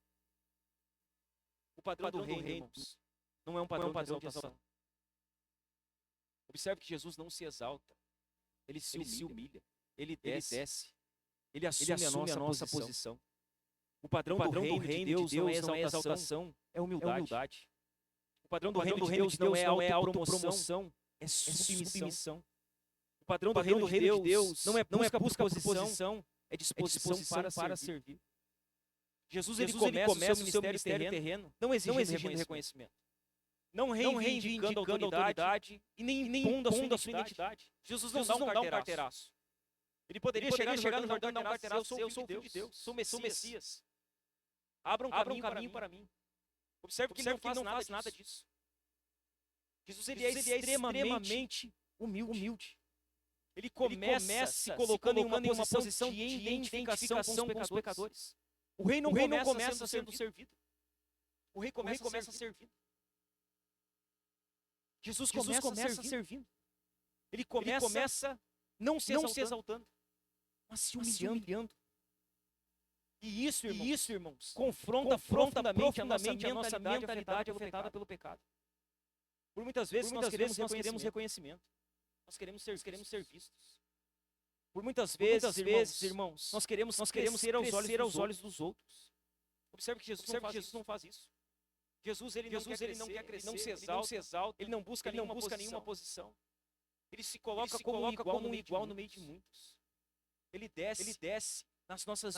A: O padrão do reino, irmãos, não é um padrão de exaltação. Observe que Jesus não se exalta. Ele se humilha. Ele desce. Ele assume a nossa posição. O padrão do reino de Deus não é exaltação, é humildade. padrão do reino de Deus não é autopromoção, é submissão. O padrão do reino de Deus não é busca por posição, é disposição para servir. Jesus ele começa o seu ministério terreno não exigindo reconhecimento. Não reivindicando autoridade e nem impondo a sua identidade. Jesus não dá um carteiraço. Ele poderia chegar no Jordão e dar um carteiraço: eu sou filho de Deus, sou Messias. Abra um caminho para mim. Observe que ele não faz nada disso. Jesus ele é extremamente humilde. Ele começa se colocando em uma posição de identificação com os pecadores. O rei não começa sendo servido. O rei começa servindo. Jesus começa servindo. Ele começa não se exaltando, mas se humilhando. E isso, irmãos, confronta profundamente a nossa mentalidade afetada pelo pecado. Por muitas vezes nós queremos reconhecimento. Nós queremos ser vistos. Por muitas vezes, irmãos, nós queremos ser aos olhos dos outros. Observe que Jesus não faz isso. Jesus ele não quer crescer, ele não se exalta, ele não busca nenhuma posição. Ele se coloca como um igual no meio de muitos. Ele desce nas nossas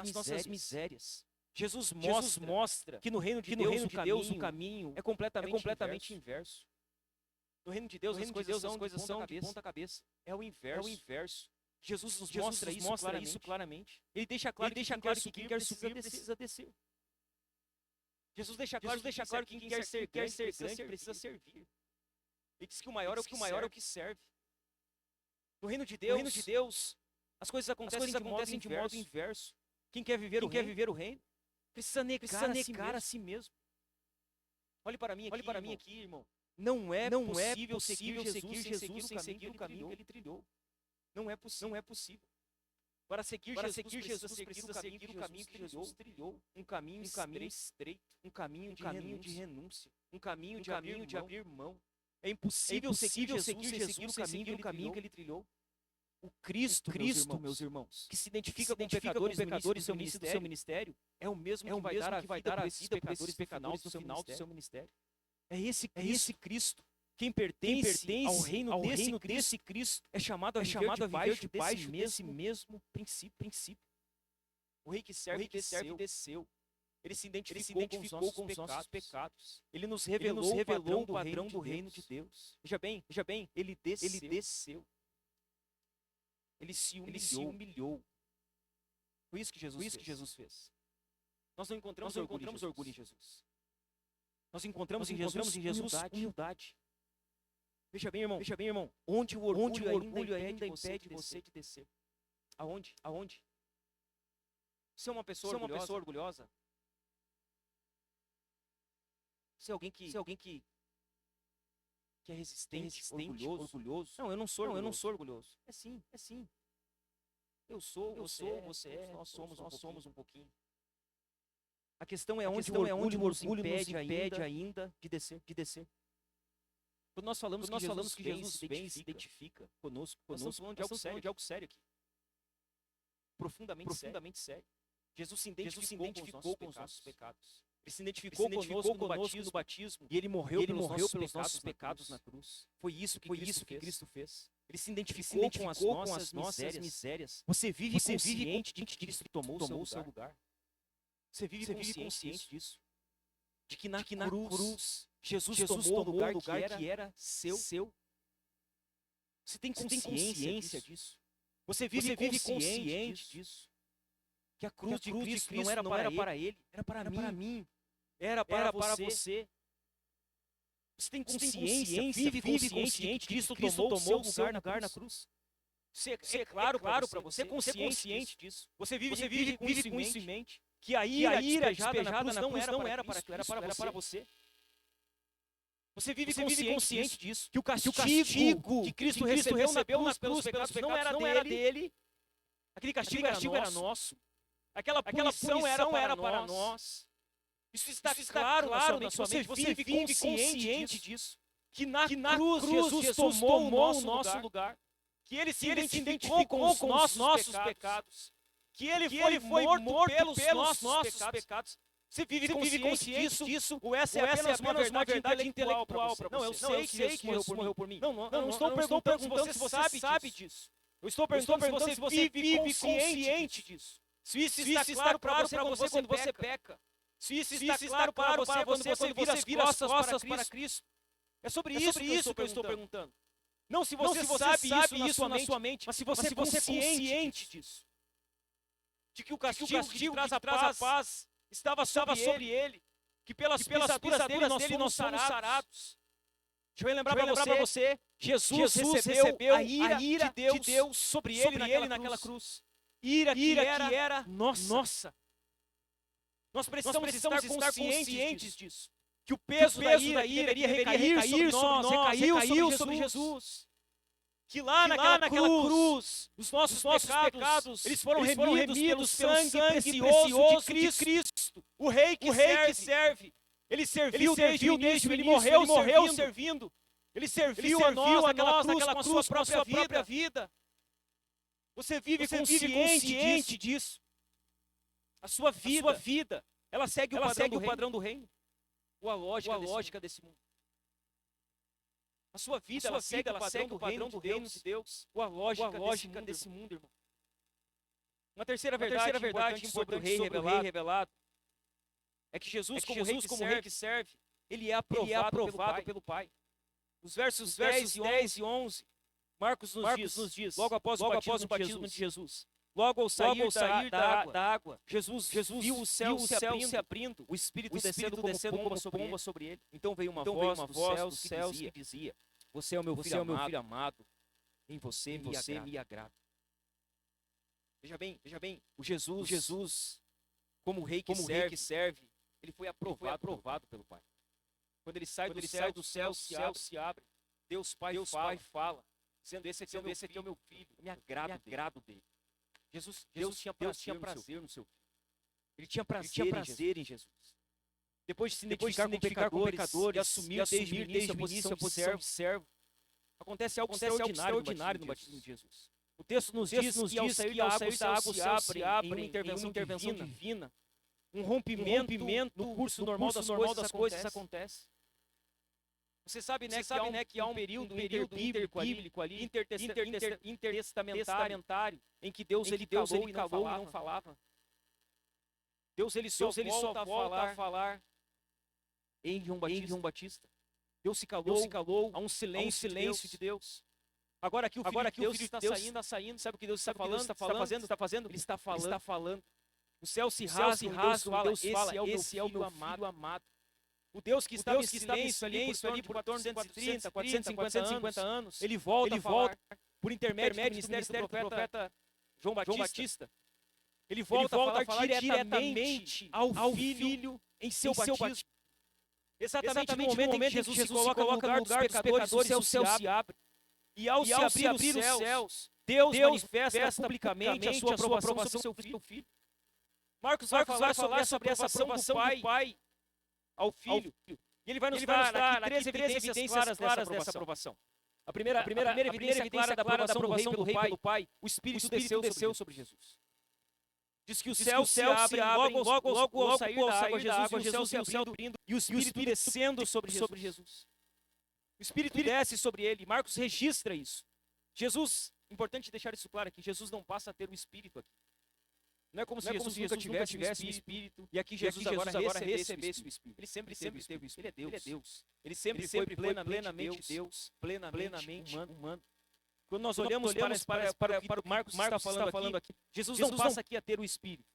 A: misérias. Jesus mostra que no reino de Deus o caminho é completamente inverso. No reino de Deus as coisas são de ponta cabeça. É o inverso. Jesus nos mostra isso claramente. Ele deixa claro que quem quer subir precisa descer. Jesus deixa claro que quem quer ser grande precisa servir. Ele diz que o maior é o que serve. No reino de Deus, as coisas acontecem de modo inverso. Quem quer viver o reino precisa negar a si mesmo. Olhe para mim aqui, irmão. Não é possível seguir Jesus sem seguir o caminho que ele trilhou. Não é possível. Para seguir Jesus precisa seguir o caminho que Jesus trilhou. Um caminho estreito, um caminho de renúncia, um caminho de abrir mão. É impossível seguir Jesus sem seguir o caminho que ele trilhou. O Cristo, meus irmãos, que se identifica com pecadores no início do seu ministério, é o mesmo que vai dar a vida para esses pecadores no final do seu ministério. É esse Cristo. Quem pertence ao reino desse Cristo é chamado a viver debaixo desse mesmo princípio. O rei que serve desceu. Ele se identificou com os nossos pecados. Ele nos revelou o padrão do reino de Deus. Veja bem, ele desceu. Ele se humilhou. Foi isso que Jesus fez. Nós não encontramos orgulho em Jesus. Nós encontramos em Jesus humildade. Veja bem, irmão, onde o orgulho ainda impede você de descer. Aonde? Você é uma pessoa orgulhosa. Você é alguém que é resistente, orgulhoso. Não, eu não sou orgulhoso. É sim. Eu sou, você é, nós somos um pouquinho. A questão é onde o orgulho nos impede ainda de descer. Quando nós falamos que Jesus vem e se identifica conosco, nós estamos falando de algo sério aqui. Profundamente sério. Jesus se identificou com os nossos pecados. Ele se identificou conosco no batismo e ele morreu pelos nossos pecados na cruz. Foi isso que Cristo fez. Ele se identificou com as nossas misérias. Você vive consciente de que Cristo tomou o seu lugar. Você vive consciente disso. De que na cruz Jesus tomou o lugar que era seu. Você tem consciência disso. Você vive consciente disso. Que a cruz de Cristo não era para ele, era para mim. Era para você. Você tem consciência, vive consciente que Cristo tomou o seu lugar na cruz. É claro para você, você é consciente disso. Você vive com isso em mente. Que a ira despejada na cruz não era para Cristo, era para você. Você vive consciente disso. Que o castigo que Cristo recebeu na cruz pelos pecados não era dele. Aquele castigo era nosso. Aquela punição era para nós. Isso está claro na sua mente. Você vive consciente disso. Que na cruz Jesus tomou o nosso lugar. Que ele se identificou com os nossos pecados. Que ele foi morto pelos nossos pecados. Você vive consciente disso, ou essa é apenas uma verdade intelectual para você? Não, eu sei que Jesus morreu por mim. Não, eu não estou perguntando se você sabe disso. Eu estou perguntando se você vive consciente disso. Se isso está claro para você quando você peca. Se isso está claro para você quando você vira as costas para Cristo. É sobre isso que eu estou perguntando. Não se você sabe isso na sua mente, mas se você é consciente disso. De que o castigo que traz a paz estava sobre ele, que pelas pisaduras dele nós somos sarados. Deixa eu lembrar para você, Jesus recebeu a ira de Deus sobre ele naquela cruz. Ira que era nossa. Nós precisamos estar conscientes disso. Que o peso da ira deveria recair sobre nós, recaiu sobre Jesus. Que lá naquela cruz, os nossos pecados, eles foram remidos pelo sangue precioso de Cristo. O rei que serve, ele serviu desde o início, ele morreu servindo. Ele serviu a nós naquela cruz com a sua própria vida. Você vive consciente disso. A sua vida, ela segue o padrão do reino. Ou a lógica desse mundo. A sua vida, ela segue o padrão do reino de Deus, ou a lógica desse mundo, irmão. Uma terceira verdade importante sobre o rei revelado é que Jesus, como rei que serve, ele é aprovado pelo Pai. Os versos 10 e 11, Marcos nos diz, logo após o batismo de Jesus, logo ao sair da água, Jesus viu o céu se abrindo, o Espírito descendo como pomba sobre ele. Então veio uma voz dos céus que dizia: Você é o meu filho amado, em você me agrado. Veja bem, o Jesus, como rei que serve, ele foi aprovado pelo Pai. Quando ele sai do céu, se abre, Deus Pai fala, dizendo: esse aqui é o meu filho, me agrado dele. Deus tinha prazer no seu filho. Ele tinha prazer em Jesus. Depois de se identificar com pecadores e assumir desde o início a posição de servo, acontece algo extraordinário no batismo de Jesus. O texto nos diz que ao sair da água se abre em uma intervenção divina, um rompimento no curso normal das coisas acontece. Você sabe, que há um período interbíblico ali, intertestamentário, em que Deus ele calou e não falava. Deus ele só volta a falar em João Batista. Deus se calou a um silêncio de Deus. Agora que o Filho de Deus está saindo, sabe o que Deus está fazendo? Ele está falando. O céu se rasga, Deus fala, esse é o meu filho amado. O Deus que estava em silêncio ali por 430, 450 anos, ele volta por intermédio do ministério do profeta João Batista. Ele volta a falar diretamente ao Filho em seu batismo. Exatamente no momento em que Jesus se coloca no lugar dos pecadores, o céu se abre. E ao se abrir os céus, Deus manifesta publicamente a sua aprovação sobre seu Filho. Marcos vai falar sobre essa aprovação do Pai ao Filho. E ele vai nos dar aqui três evidências claras dessa aprovação. A primeira evidência clara da aprovação do rei pelo Pai: o Espírito desceu sobre Jesus. Diz que o céu se abre logo ao sair da água, Jesus se abrindo e o Espírito descendo sobre Jesus. O Espírito desce sobre ele. Marcos registra isso. Jesus, importante deixar isso claro aqui, Jesus não passa a ter o Espírito aqui. Não é como se Jesus nunca tivesse o Espírito e aqui Jesus agora recebesse o Espírito. Ele sempre teve o Espírito. Ele é Deus. Ele sempre foi plenamente Deus, plenamente humano. Quando nós olhamos para o que Marcos está falando aqui, Jesus não passa aqui a ter o Espírito,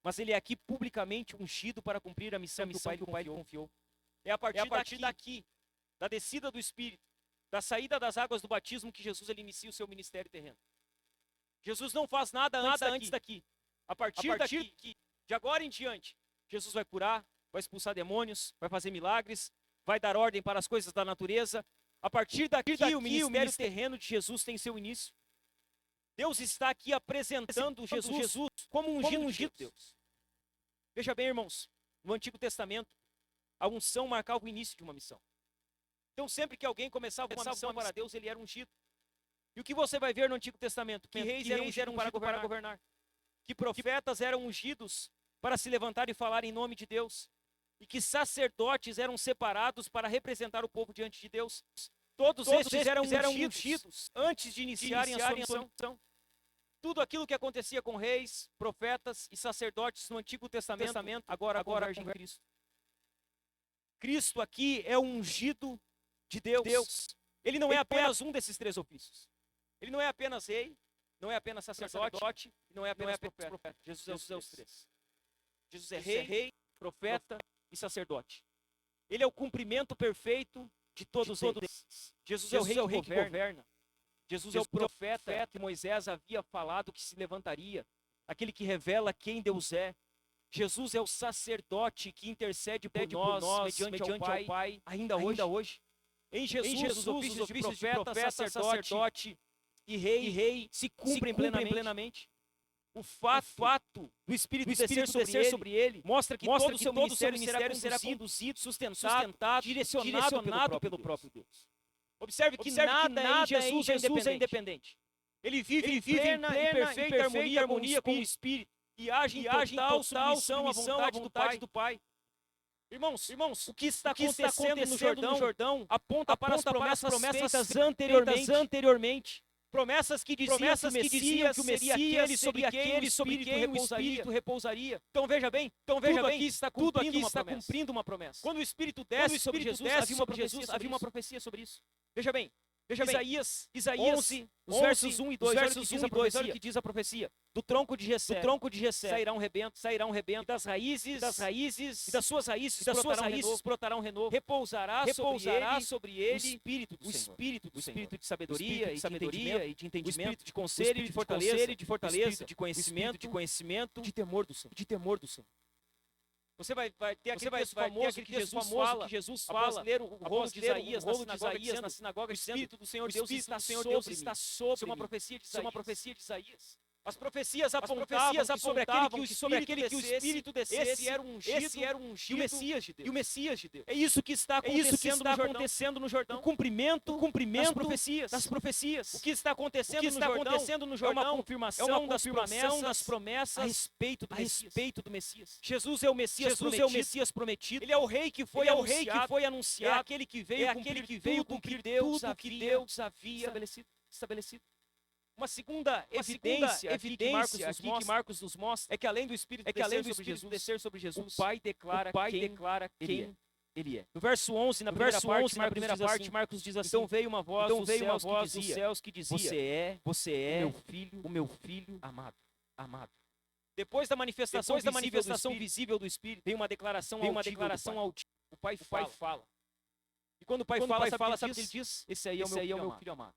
A: mas ele é aqui publicamente ungido para cumprir a missão que o Pai lhe confiou. É a partir daqui, da descida do Espírito, da saída das águas do batismo, que Jesus ele inicia o seu ministério terreno. Jesus não faz nada antes daqui. A partir daqui, de agora em diante, Jesus vai curar, vai expulsar demônios, vai fazer milagres, vai dar ordem para as coisas da natureza. A partir daqui o ministério terreno de Jesus tem seu início. Deus está aqui apresentando Jesus como um ungido de Deus. Veja bem, irmãos, no Antigo Testamento, a unção marcava o início de uma missão. Então, sempre que alguém começava uma missão para Deus, ele era ungido. E o que você vai ver no Antigo Testamento? Que reis eram ungidos para governar. Que profetas eram ungidos para se levantar e falar em nome de Deus, e que sacerdotes eram separados para representar o povo diante de Deus. Todos estes eram ungidos antes de iniciarem a sua missão. Tudo aquilo que acontecia com reis, profetas e sacerdotes no Antigo Testamento, agora converge em Cristo. Cristo aqui é o ungido de Deus. Ele não é apenas um desses três ofícios. Ele não é apenas rei, não é apenas sacerdote, não é apenas profeta. Jesus é os três. Jesus é rei, profeta e sacerdote. Ele é o cumprimento perfeito de todos eles. Jesus é o rei que governa. Jesus é o profeta que Moisés havia falado que se levantaria, aquele que revela quem Deus é. Jesus é o sacerdote que intercede por nós mediante ao Pai, ainda hoje. Em Jesus, os ofícios de profeta, sacerdote e rei se cumprem plenamente. O fato do Espírito descer sobre ele mostra que todo o seu ministério será conduzido, sustentado, direcionado pelo próprio Deus. Observe que nada em Jesus é independente. Ele vive em plena e perfeita harmonia com o Espírito e age em total submissão à vontade do Pai. Irmãos, o que está acontecendo no Jordão aponta para as promessas feitas anteriormente. Promessas que diziam que o Messias seria aquele sobre quem o Espírito repousaria. Então veja bem, tudo aqui está cumprindo uma promessa. Quando o Espírito desce sobre Jesus, havia uma profecia sobre isso. Veja bem, Isaías 11, os versos 1 e 2, olha o que diz a profecia. Do tronco de Jessé sairá um rebento, e das raízes, e das suas raízes brotará um renovo. Repousará sobre ele o Espírito de sabedoria e de entendimento, o Espírito de conselho e de fortaleza, o Espírito de conhecimento, de temor do Senhor. Você vai ter aquele texto famoso que Jesus fala, após ler o rolo de Isaías na sinagoga, o Espírito do Senhor Deus está sobre mim. Isso é uma profecia de Isaías. As profecias apontavam que sobre aquele que o Espírito descesse, esse era um ungido e o Messias de Deus. É isso que está acontecendo no Jordão. O cumprimento das profecias. O que está acontecendo no Jordão é uma confirmação das promessas a respeito do Messias. Jesus é o Messias prometido. Ele é o rei que foi anunciado. É aquele que veio cumprir tudo que Deus havia estabelecido. Uma segunda evidência que Marcos nos mostra é que além do Espírito descer sobre Jesus, o Pai declara quem ele é. No verso 11, na primeira parte, Marcos diz assim: Então veio uma voz dos céus que dizia: Você é o meu filho amado. Depois da manifestação visível do Espírito, vem uma declaração audível. O Pai fala. E quando o Pai fala, sabe o que ele diz? Esse aí é o meu filho amado.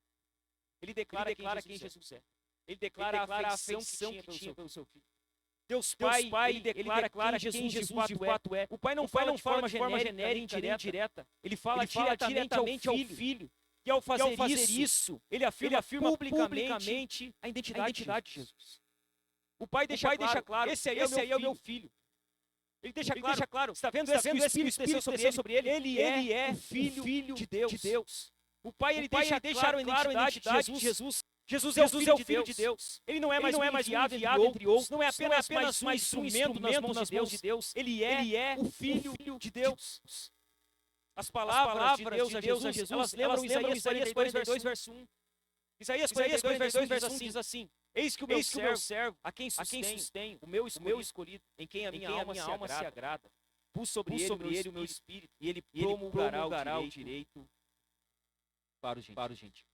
A: Ele declara quem Jesus é. Ele declara a afeição que tinha pelo seu filho. Deus Pai, ele declara quem Jesus de fato é. O Pai não fala de forma genérica, indireta. Ele fala diretamente ao Filho. E ao fazer isso, ele afirma publicamente a identidade de Jesus. O Pai deixa claro, esse aí é o meu filho. Ele deixa claro, está vendo que o Espírito desceu sobre ele? Ele é o Filho de Deus. O Pai deixa claro a identidade de Jesus. Jesus é o Filho de Deus. Ele não é mais enviado entre outros. Não é apenas mais um instrumento nas mãos de Deus. Ele é o Filho de Deus. As palavras de Deus a Jesus, elas lembram Isaías 42, verso 1. Isaías 42, verso 1 diz assim: Eis que o meu servo, a quem sustenho, o meu escolhido, em quem a minha alma se agrada. Pus sobre ele o meu espírito, e ele promulgará o direito para os gentios.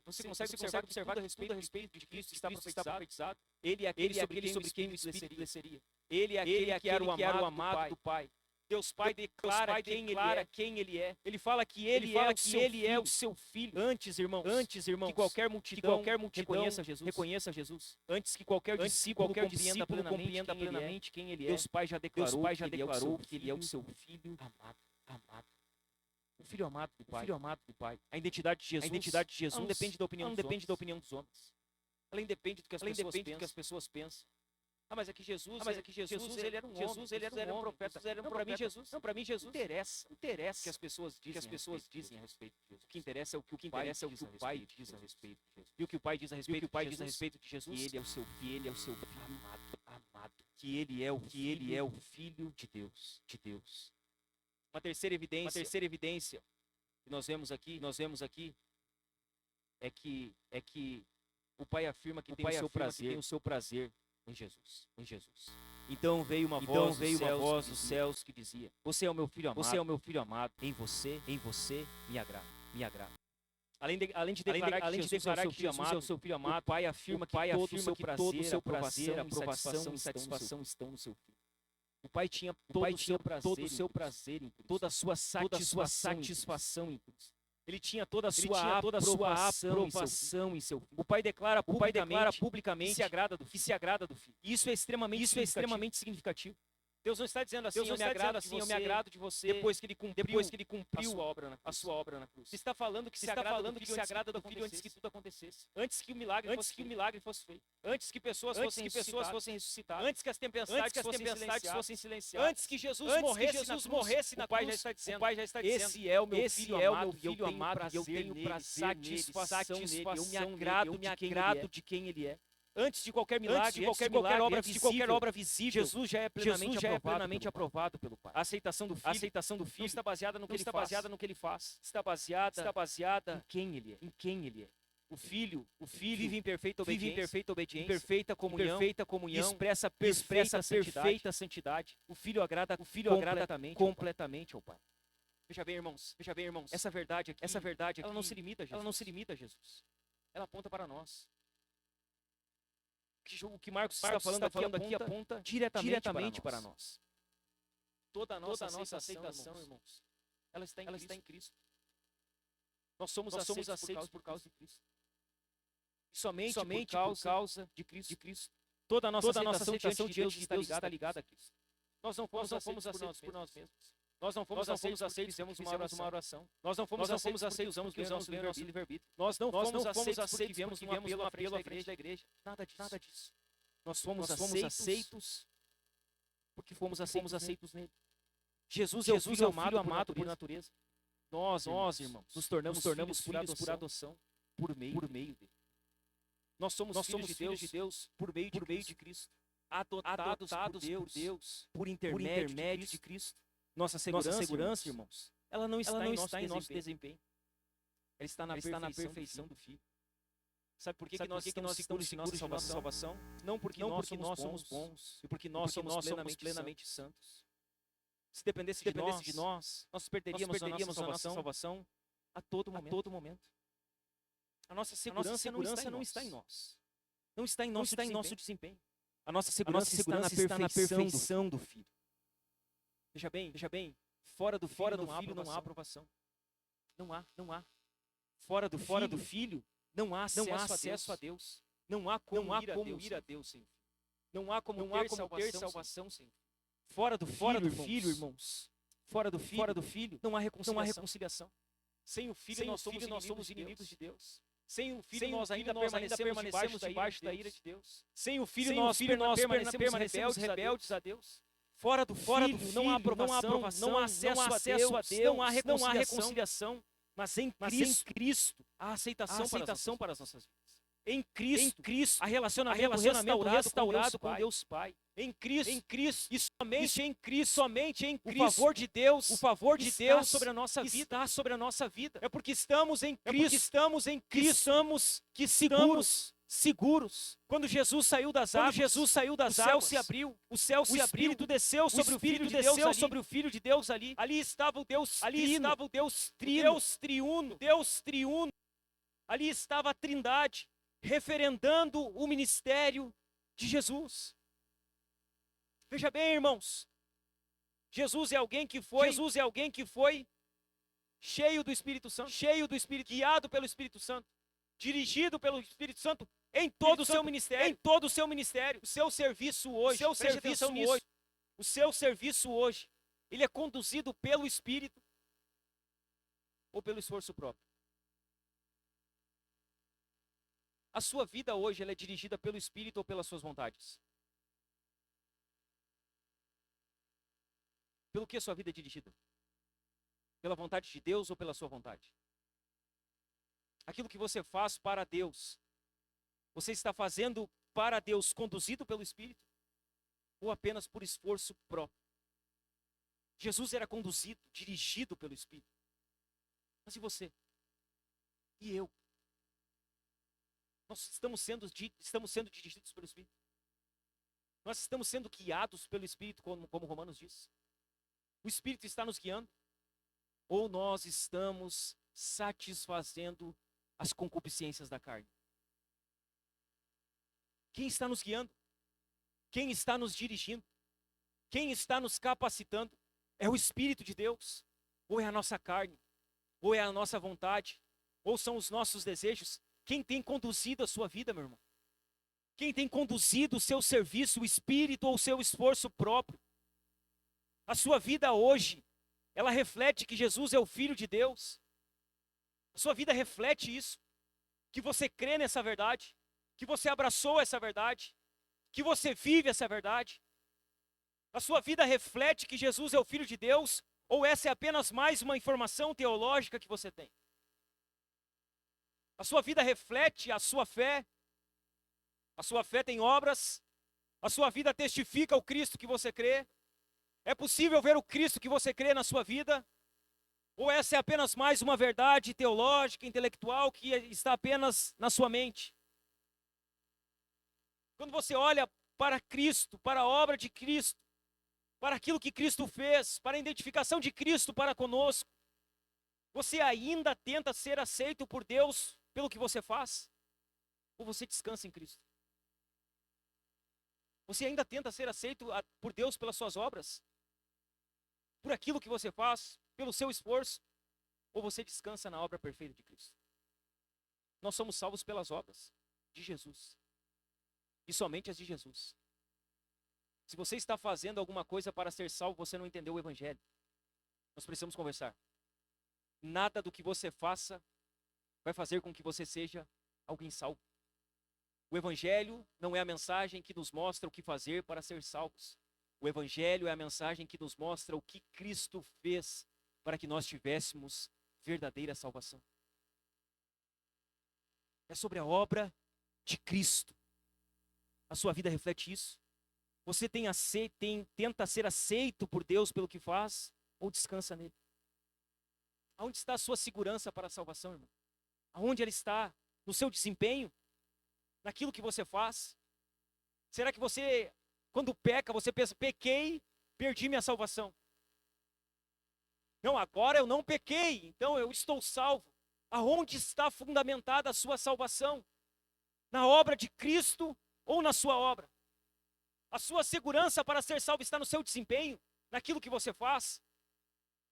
A: Você consegue observar que tudo a respeito de Cristo está profetizado? Ele é aquele sobre quem o Espírito desceria. Ele é aquele que era o amado do Pai. Deus Pai declara quem Ele é. Ele fala que Ele é o seu Filho. Antes, irmãos, que qualquer multidão reconheça Jesus. Antes que qualquer discípulo compreenda plenamente quem Ele é. Deus Pai já declarou que Ele é o seu Filho amado. O Filho amado do Pai. A identidade de Jesus não depende da opinião dos homens. Ela independe do que as pessoas pensam. Mas é que Jesus, ele era um homem, ele era um profeta. Para mim Jesus interessa o que as pessoas dizem a respeito de Jesus. O que interessa é o que o Pai diz a respeito de Jesus. E o que o Pai diz a respeito de Jesus, e ele é o seu filho amado. que ele é o Filho de Deus. Uma terceira evidência que nós vemos aqui é que o Pai afirma que tem o seu prazer em Jesus. Então veio uma voz dos céus que dizia: Você é o meu filho amado, em você me agrada. Além de declarar que Jesus é o seu filho amado, o Pai afirma que todo o seu prazer, aprovação e satisfação estão no seu filho. O Pai tinha todo o seu prazer em Cristo, toda a sua satisfação em Cristo. Ele tinha toda a sua aprovação em seu filho. O Pai declara publicamente que se agrada do filho. E isso é extremamente significativo. Deus não está dizendo assim: eu me agrado de você depois que ele cumpriu a sua obra na cruz. Ele está falando que se agrada do filho antes que tudo acontecesse. Antes que o milagre fosse feito. Antes que pessoas fossem ressuscitadas. Antes que as tempestades fossem silenciadas. Antes que Jesus morresse na cruz. O Pai já está dizendo: esse é o meu filho amado, e eu tenho prazer, satisfação nele. Eu me agrado de quem ele é. Antes de qualquer milagre, antes de qualquer obra visível, Jesus já é plenamente aprovado pelo Pai. A aceitação do Filho não está baseada no que ele faz. Está baseada em quem ele é. O Filho vive em perfeita obediência, em perfeita comunhão, expressa perfeita santidade. O Filho agrada completamente ao Pai. Veja bem, irmãos, essa verdade aqui, ela não se limita a Jesus. Ela aponta para nós. O que Marcos está falando aqui aponta diretamente para nós. Toda a nossa aceitação, irmãos, ela está em Cristo. Nós somos aceitos por causa de Cristo. Somente por causa de Cristo. Toda a nossa aceitação diante de Deus está ligada a Cristo. Nós não fomos aceitos por nós mesmos. Nós não fomos aceitos porque fizemos uma oração. Nós não fomos aceitos porque usamos o livre-arbítrio. Nós não fomos aceitos porque vivemos um apelo à frente da igreja. Nada disso. Nós fomos aceitos porque fomos aceitos nele. Jesus é o Filho amado por natureza. Nós, irmãos, nos tornamos filhos por adoção por meio dele. Nós somos filhos de Deus por meio de Cristo. Adotados por Deus por intermédio de Cristo. Nossa segurança, irmãos, ela não está em nosso desempenho. Ela está na perfeição do Filho. Sabe por que nós estamos seguros em nossa salvação? Não porque nós somos bons e porque nós somos plenamente santos. Se dependesse de nós, nós perderíamos a nossa salvação a todo momento. A nossa segurança não está em nós. Não está em nosso desempenho. A nossa segurança está na perfeição do Filho. Veja bem, fora do Filho não há aprovação. Não há. Fora do Filho não há acesso a Deus. Não há como ir a Deus sem Filho. Não há como ter salvação sem Filho. Fora do Filho, irmãos. Fora do Filho não há reconciliação. Sem o Filho nós somos inimigos de Deus. Sem o Filho nós ainda permanecemos debaixo da ira de Deus. Sem o Filho nós permanecemos rebeldes a Deus. Fora do Filho não há aprovação, não há acesso a Deus, não há reconciliação. Mas em Cristo há aceitação para as nossas vidas. Em Cristo há relacionamento restaurado com Deus Pai. Em Cristo e somente em Cristo, o favor de Deus está sobre a nossa vida. É porque estamos em Cristo, que estamos seguros. Quando Jesus saiu das águas, o céu se abriu, o Espírito desceu sobre o Filho de Deus ali. Ali estava o Deus triuno. Ali estava a Trindade, referendando o ministério de Jesus. Veja bem, irmãos, Jesus é alguém que foi cheio do Espírito Santo, guiado pelo Espírito Santo, dirigido pelo Espírito Santo em todo o seu ministério, o seu serviço hoje, o seu serviço hoje, ele é conduzido pelo Espírito ou pelo esforço próprio? A sua vida hoje ela é dirigida pelo Espírito ou pelas suas vontades? Pelo que a sua vida é dirigida? Pela vontade de Deus ou pela sua vontade? Aquilo que você faz para Deus, você está fazendo para Deus conduzido pelo Espírito? ou apenas por esforço próprio. Jesus era conduzido, dirigido pelo Espírito. Mas e você? E eu? Nós estamos sendo dirigidos pelo Espírito? Nós estamos sendo guiados pelo Espírito, como Romanos diz? O Espírito está nos guiando? Ou nós estamos satisfazendo as concupiscências da carne? Quem está nos guiando? Quem está nos dirigindo? Quem está nos capacitando? É o Espírito de Deus? Ou é a nossa carne? Ou é a nossa vontade? Ou são os nossos desejos? Quem tem conduzido a sua vida, meu irmão? Quem tem conduzido o seu serviço, o Espírito ou o seu esforço próprio? A sua vida hoje, ela reflete que Jesus é o Filho de Deus? A sua vida reflete isso? Que você crê nessa verdade? Que você abraçou essa verdade? Que você vive essa verdade? A sua vida reflete que Jesus é o Filho de Deus? Ou essa é apenas mais uma informação teológica que você tem? A sua vida reflete a sua fé? A sua fé tem obras? A sua vida testifica o Cristo que você crê? É possível ver o Cristo que você crê na sua vida? Ou essa é apenas mais uma verdade teológica, intelectual, que está apenas na sua mente? Quando você olha para Cristo, para a obra de Cristo, para aquilo que Cristo fez, para a identificação de Cristo para conosco, você ainda tenta ser aceito por Deus pelo que você faz? Ou você descansa em Cristo? Você ainda tenta ser aceito por Deus pelas suas obras? Por aquilo que você faz, pelo seu esforço? Ou você descansa na obra perfeita de Cristo? Nós somos salvos pelas obras de Jesus. E somente as de Jesus. Se você está fazendo alguma coisa para ser salvo, você não entendeu o Evangelho. Nós precisamos conversar. Nada do que você faça vai fazer com que você seja alguém salvo. O Evangelho não é a mensagem que nos mostra o que fazer para ser salvos. O Evangelho é a mensagem que nos mostra o que Cristo fez para que nós tivéssemos verdadeira salvação. É sobre a obra de Cristo. A sua vida reflete isso? Você tenta ser aceito por Deus pelo que faz ou descansa nele? Aonde está a sua segurança para a salvação, irmão? Aonde ela está? No seu desempenho? Naquilo que você faz? Será que você, quando peca, você pensa, pequei, perdi minha salvação? Não, agora eu não pequei, então eu estou salvo. Aonde está fundamentada a sua salvação? Na obra de Cristo ou na sua obra? A sua segurança para ser salvo está no seu desempenho, naquilo que você faz,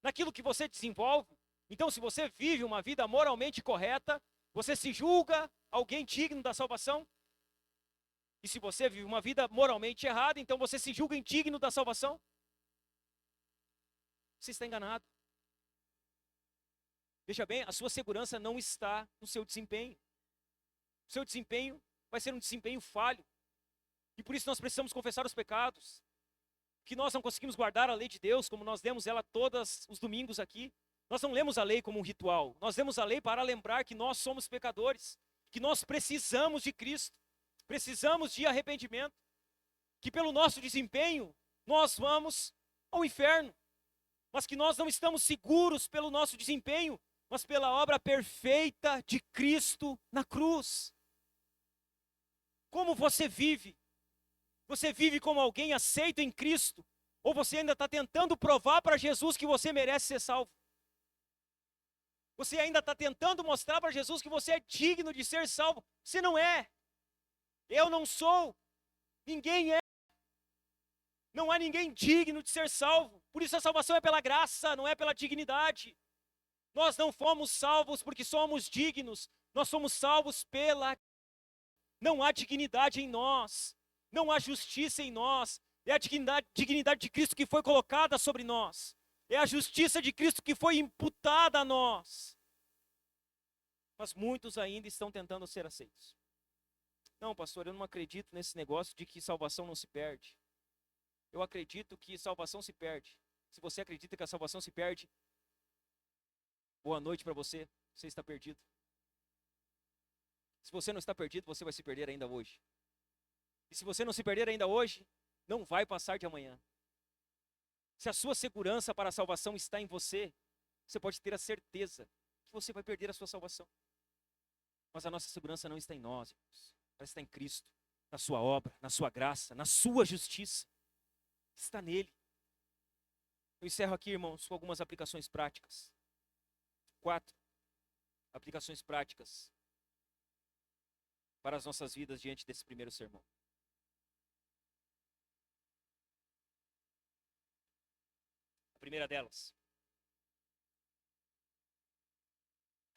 A: naquilo que você desenvolve. Então, se você vive uma vida moralmente correta, você se julga alguém digno da salvação? E se você vive uma vida moralmente errada, então você se julga indigno da salvação? Você está enganado. Veja bem, a sua segurança não está no seu desempenho. O seu desempenho vai ser um desempenho falho. E por isso nós precisamos confessar os pecados. Que nós não conseguimos guardar a lei de Deus, como nós lemos ela todos os domingos aqui. Nós não lemos a lei como um ritual. Nós lemos a lei para lembrar que nós somos pecadores. Que nós precisamos de Cristo. Precisamos de arrependimento. Que pelo nosso desempenho, nós vamos ao inferno. Mas que nós não estamos seguros pelo nosso desempenho, mas pela obra perfeita de Cristo na cruz. Como você vive? Você vive como alguém aceito em Cristo? Ou você ainda está tentando provar para Jesus que você merece ser salvo? Você ainda está tentando mostrar para Jesus que você é digno de ser salvo? Você não é. Eu não sou. Ninguém é. Não há ninguém digno de ser salvo. Por isso a salvação é pela graça, não é pela dignidade. Nós não fomos salvos porque somos dignos. Nós somos salvos pela... Não há dignidade em nós. Não há justiça em nós. É a dignidade de Cristo que foi colocada sobre nós. É a justiça de Cristo que foi imputada a nós. Mas muitos ainda estão tentando ser aceitos. Não, pastor, eu não acredito nesse negócio de que salvação não se perde. Eu acredito que salvação se perde. Se você acredita que a salvação se perde, boa noite para você. Você está perdido. Se você não está perdido, você vai se perder ainda hoje. E se você não se perder ainda hoje, não vai passar de amanhã. Se a sua segurança para a salvação está em você, você pode ter a certeza que você vai perder a sua salvação. Mas a nossa segurança não está em nós, irmãos. Ela está em Cristo, na sua obra, na sua graça, na sua justiça. Está nele. Eu encerro aqui, irmãos, com algumas aplicações práticas. 4 aplicações práticas para as nossas vidas diante desse primeiro sermão. A primeira delas: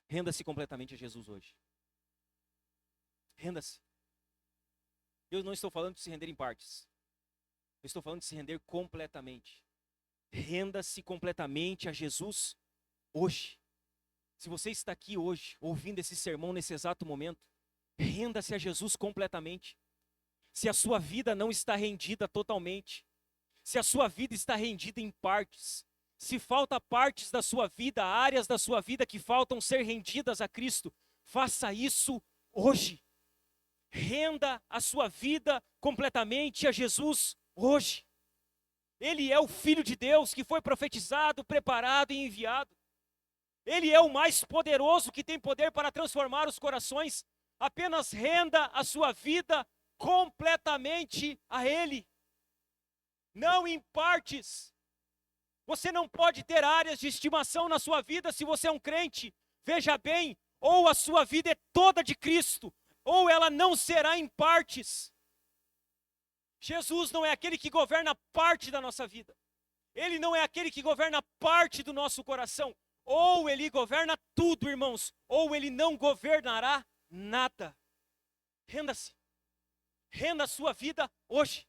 A: renda-se completamente a Jesus hoje. Renda-se. Eu não estou falando de se render em partes. Eu estou falando de se render completamente. Renda-se completamente a Jesus hoje. Se você está aqui hoje, ouvindo esse sermão nesse exato momento, renda-se a Jesus completamente. Se a sua vida não está rendida totalmente, se a sua vida está rendida em partes, se falta partes da sua vida, áreas da sua vida que faltam ser rendidas a Cristo, faça isso hoje. Renda a sua vida completamente a Jesus hoje. Ele é o Filho de Deus que foi profetizado, preparado e enviado. Ele é o mais poderoso que tem poder para transformar os corações. Apenas renda a sua vida completamente a Ele. Não em partes. Você não pode ter áreas de estimação na sua vida se você é um crente. Veja bem, ou a sua vida é toda de Cristo, ou ela não será em partes. Jesus não é aquele que governa parte da nossa vida. Ele não é aquele que governa parte do nosso coração. Ou ele governa tudo, irmãos, ou ele não governará nada. Renda-se. Renda a sua vida hoje.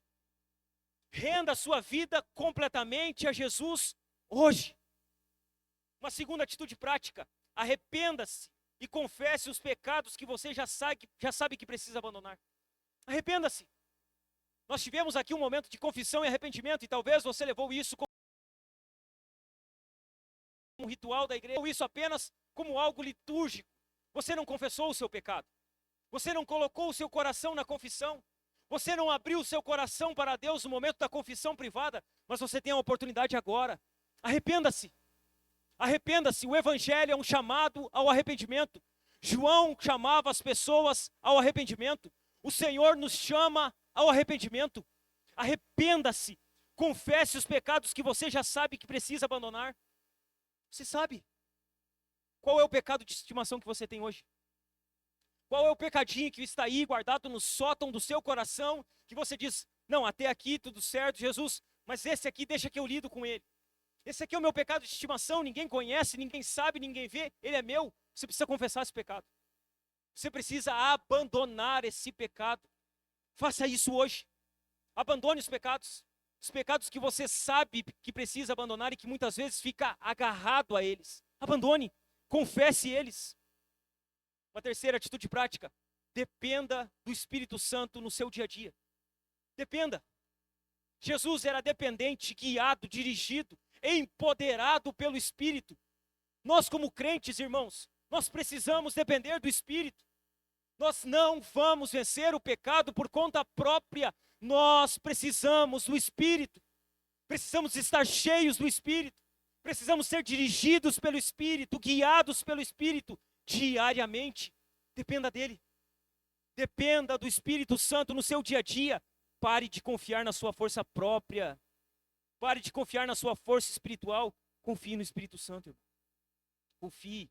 A: Renda a sua vida completamente a Jesus hoje. Uma segunda atitude prática: arrependa-se e confesse os pecados que você já sabe que precisa abandonar. Arrependa-se. Nós tivemos aqui um momento de confissão e arrependimento, e talvez você levou isso como um ritual da igreja, ou isso apenas como algo litúrgico. Você não confessou o seu pecado. Você não colocou o seu coração na confissão. Você não abriu o seu coração para Deus no momento da confissão privada, mas você tem a oportunidade agora. Arrependa-se. Arrependa-se. O evangelho é um chamado ao arrependimento. João chamava as pessoas ao arrependimento. O Senhor nos chama ao arrependimento. Arrependa-se. Confesse os pecados que você já sabe que precisa abandonar. Você sabe qual é o pecado de estimação que você tem hoje? Qual é o pecadinho que está aí guardado no sótão do seu coração, que você diz: não, até aqui tudo certo, Jesus, mas esse aqui deixa que eu lido com ele. Esse aqui é o meu pecado de estimação, ninguém conhece, ninguém sabe, ninguém vê, ele é meu. Você precisa confessar esse pecado. Você precisa abandonar esse pecado. Faça isso hoje. Abandone os pecados que você sabe que precisa abandonar e que muitas vezes fica agarrado a eles. Abandone, confesse eles. Uma terceira atitude prática: dependa do Espírito Santo no seu dia a dia. Dependa. Jesus era dependente, guiado, dirigido, empoderado pelo Espírito. Nós como crentes, irmãos, nós precisamos depender do Espírito. Nós não vamos vencer o pecado por conta própria. Nós precisamos do Espírito. Precisamos estar cheios do Espírito. Precisamos ser dirigidos pelo Espírito, guiados pelo Espírito diariamente. Dependa dele. Dependa do Espírito Santo no seu dia a dia. Pare de confiar na sua força própria. Pare de confiar na sua força espiritual. Confie no Espírito Santo, irmão. Confie.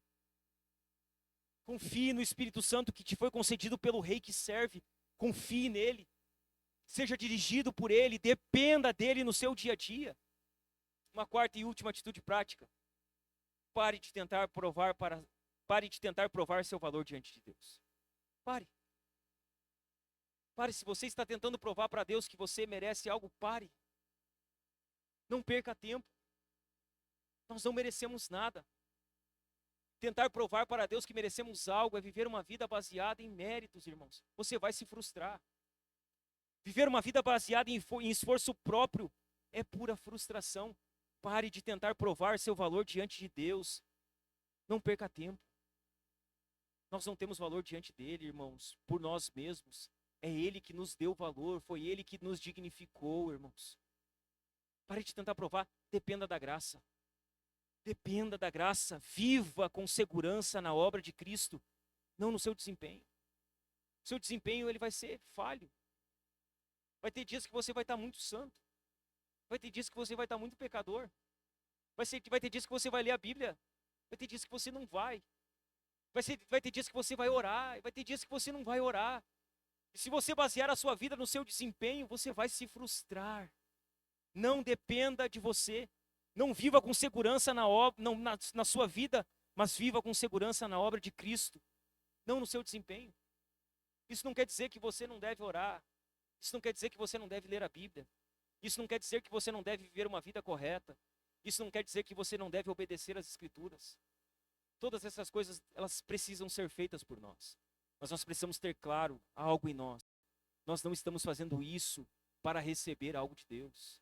A: Confie no Espírito Santo que te foi concedido pelo Rei que serve. Confie nele. Seja dirigido por ele. Dependa dele no seu dia a dia. Uma quarta e última atitude prática: pare de tentar provar seu valor diante de Deus. Pare. Pare. Se você está tentando provar para Deus que você merece algo, pare. Não perca tempo. Nós não merecemos nada. Tentar provar para Deus que merecemos algo é viver uma vida baseada em méritos, irmãos. Você vai se frustrar. Viver uma vida baseada em esforço próprio é pura frustração. Pare de tentar provar seu valor diante de Deus. Não perca tempo. Nós não temos valor diante dele, irmãos, por nós mesmos. É Ele que nos deu valor, foi Ele que nos dignificou, irmãos. Pare de tentar provar, dependa da graça. Dependa da graça, viva com segurança na obra de Cristo, não no seu desempenho. Seu desempenho ele vai ser falho. Vai ter dias que você vai estar muito santo. Vai ter dias que você vai estar muito pecador. Vai ter dias que você vai ler a Bíblia. Vai ter dias que você não vai. Vai ter dias que você vai orar. E vai ter dias que você não vai orar. E se você basear a sua vida no seu desempenho, você vai se frustrar. Não dependa de você. Não viva com segurança na sua vida, mas viva com segurança na obra de Cristo, não no seu desempenho. Isso não quer dizer que você não deve orar. Isso não quer dizer que você não deve ler a Bíblia. Isso não quer dizer que você não deve viver uma vida correta. Isso não quer dizer que você não deve obedecer às Escrituras. Todas essas coisas, elas precisam ser feitas por nós. Mas nós precisamos ter claro algo em nós. Nós não estamos fazendo isso para receber algo de Deus.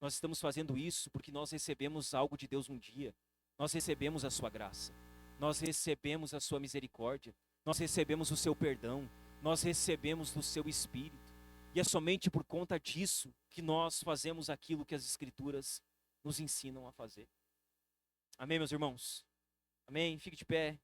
A: Nós estamos fazendo isso porque nós recebemos algo de Deus um dia. Nós recebemos a sua graça. Nós recebemos a sua misericórdia. Nós recebemos o seu perdão. Nós recebemos do seu Espírito. E é somente por conta disso que nós fazemos aquilo que as Escrituras nos ensinam a fazer. Amém, meus irmãos? Amém? Fique de pé.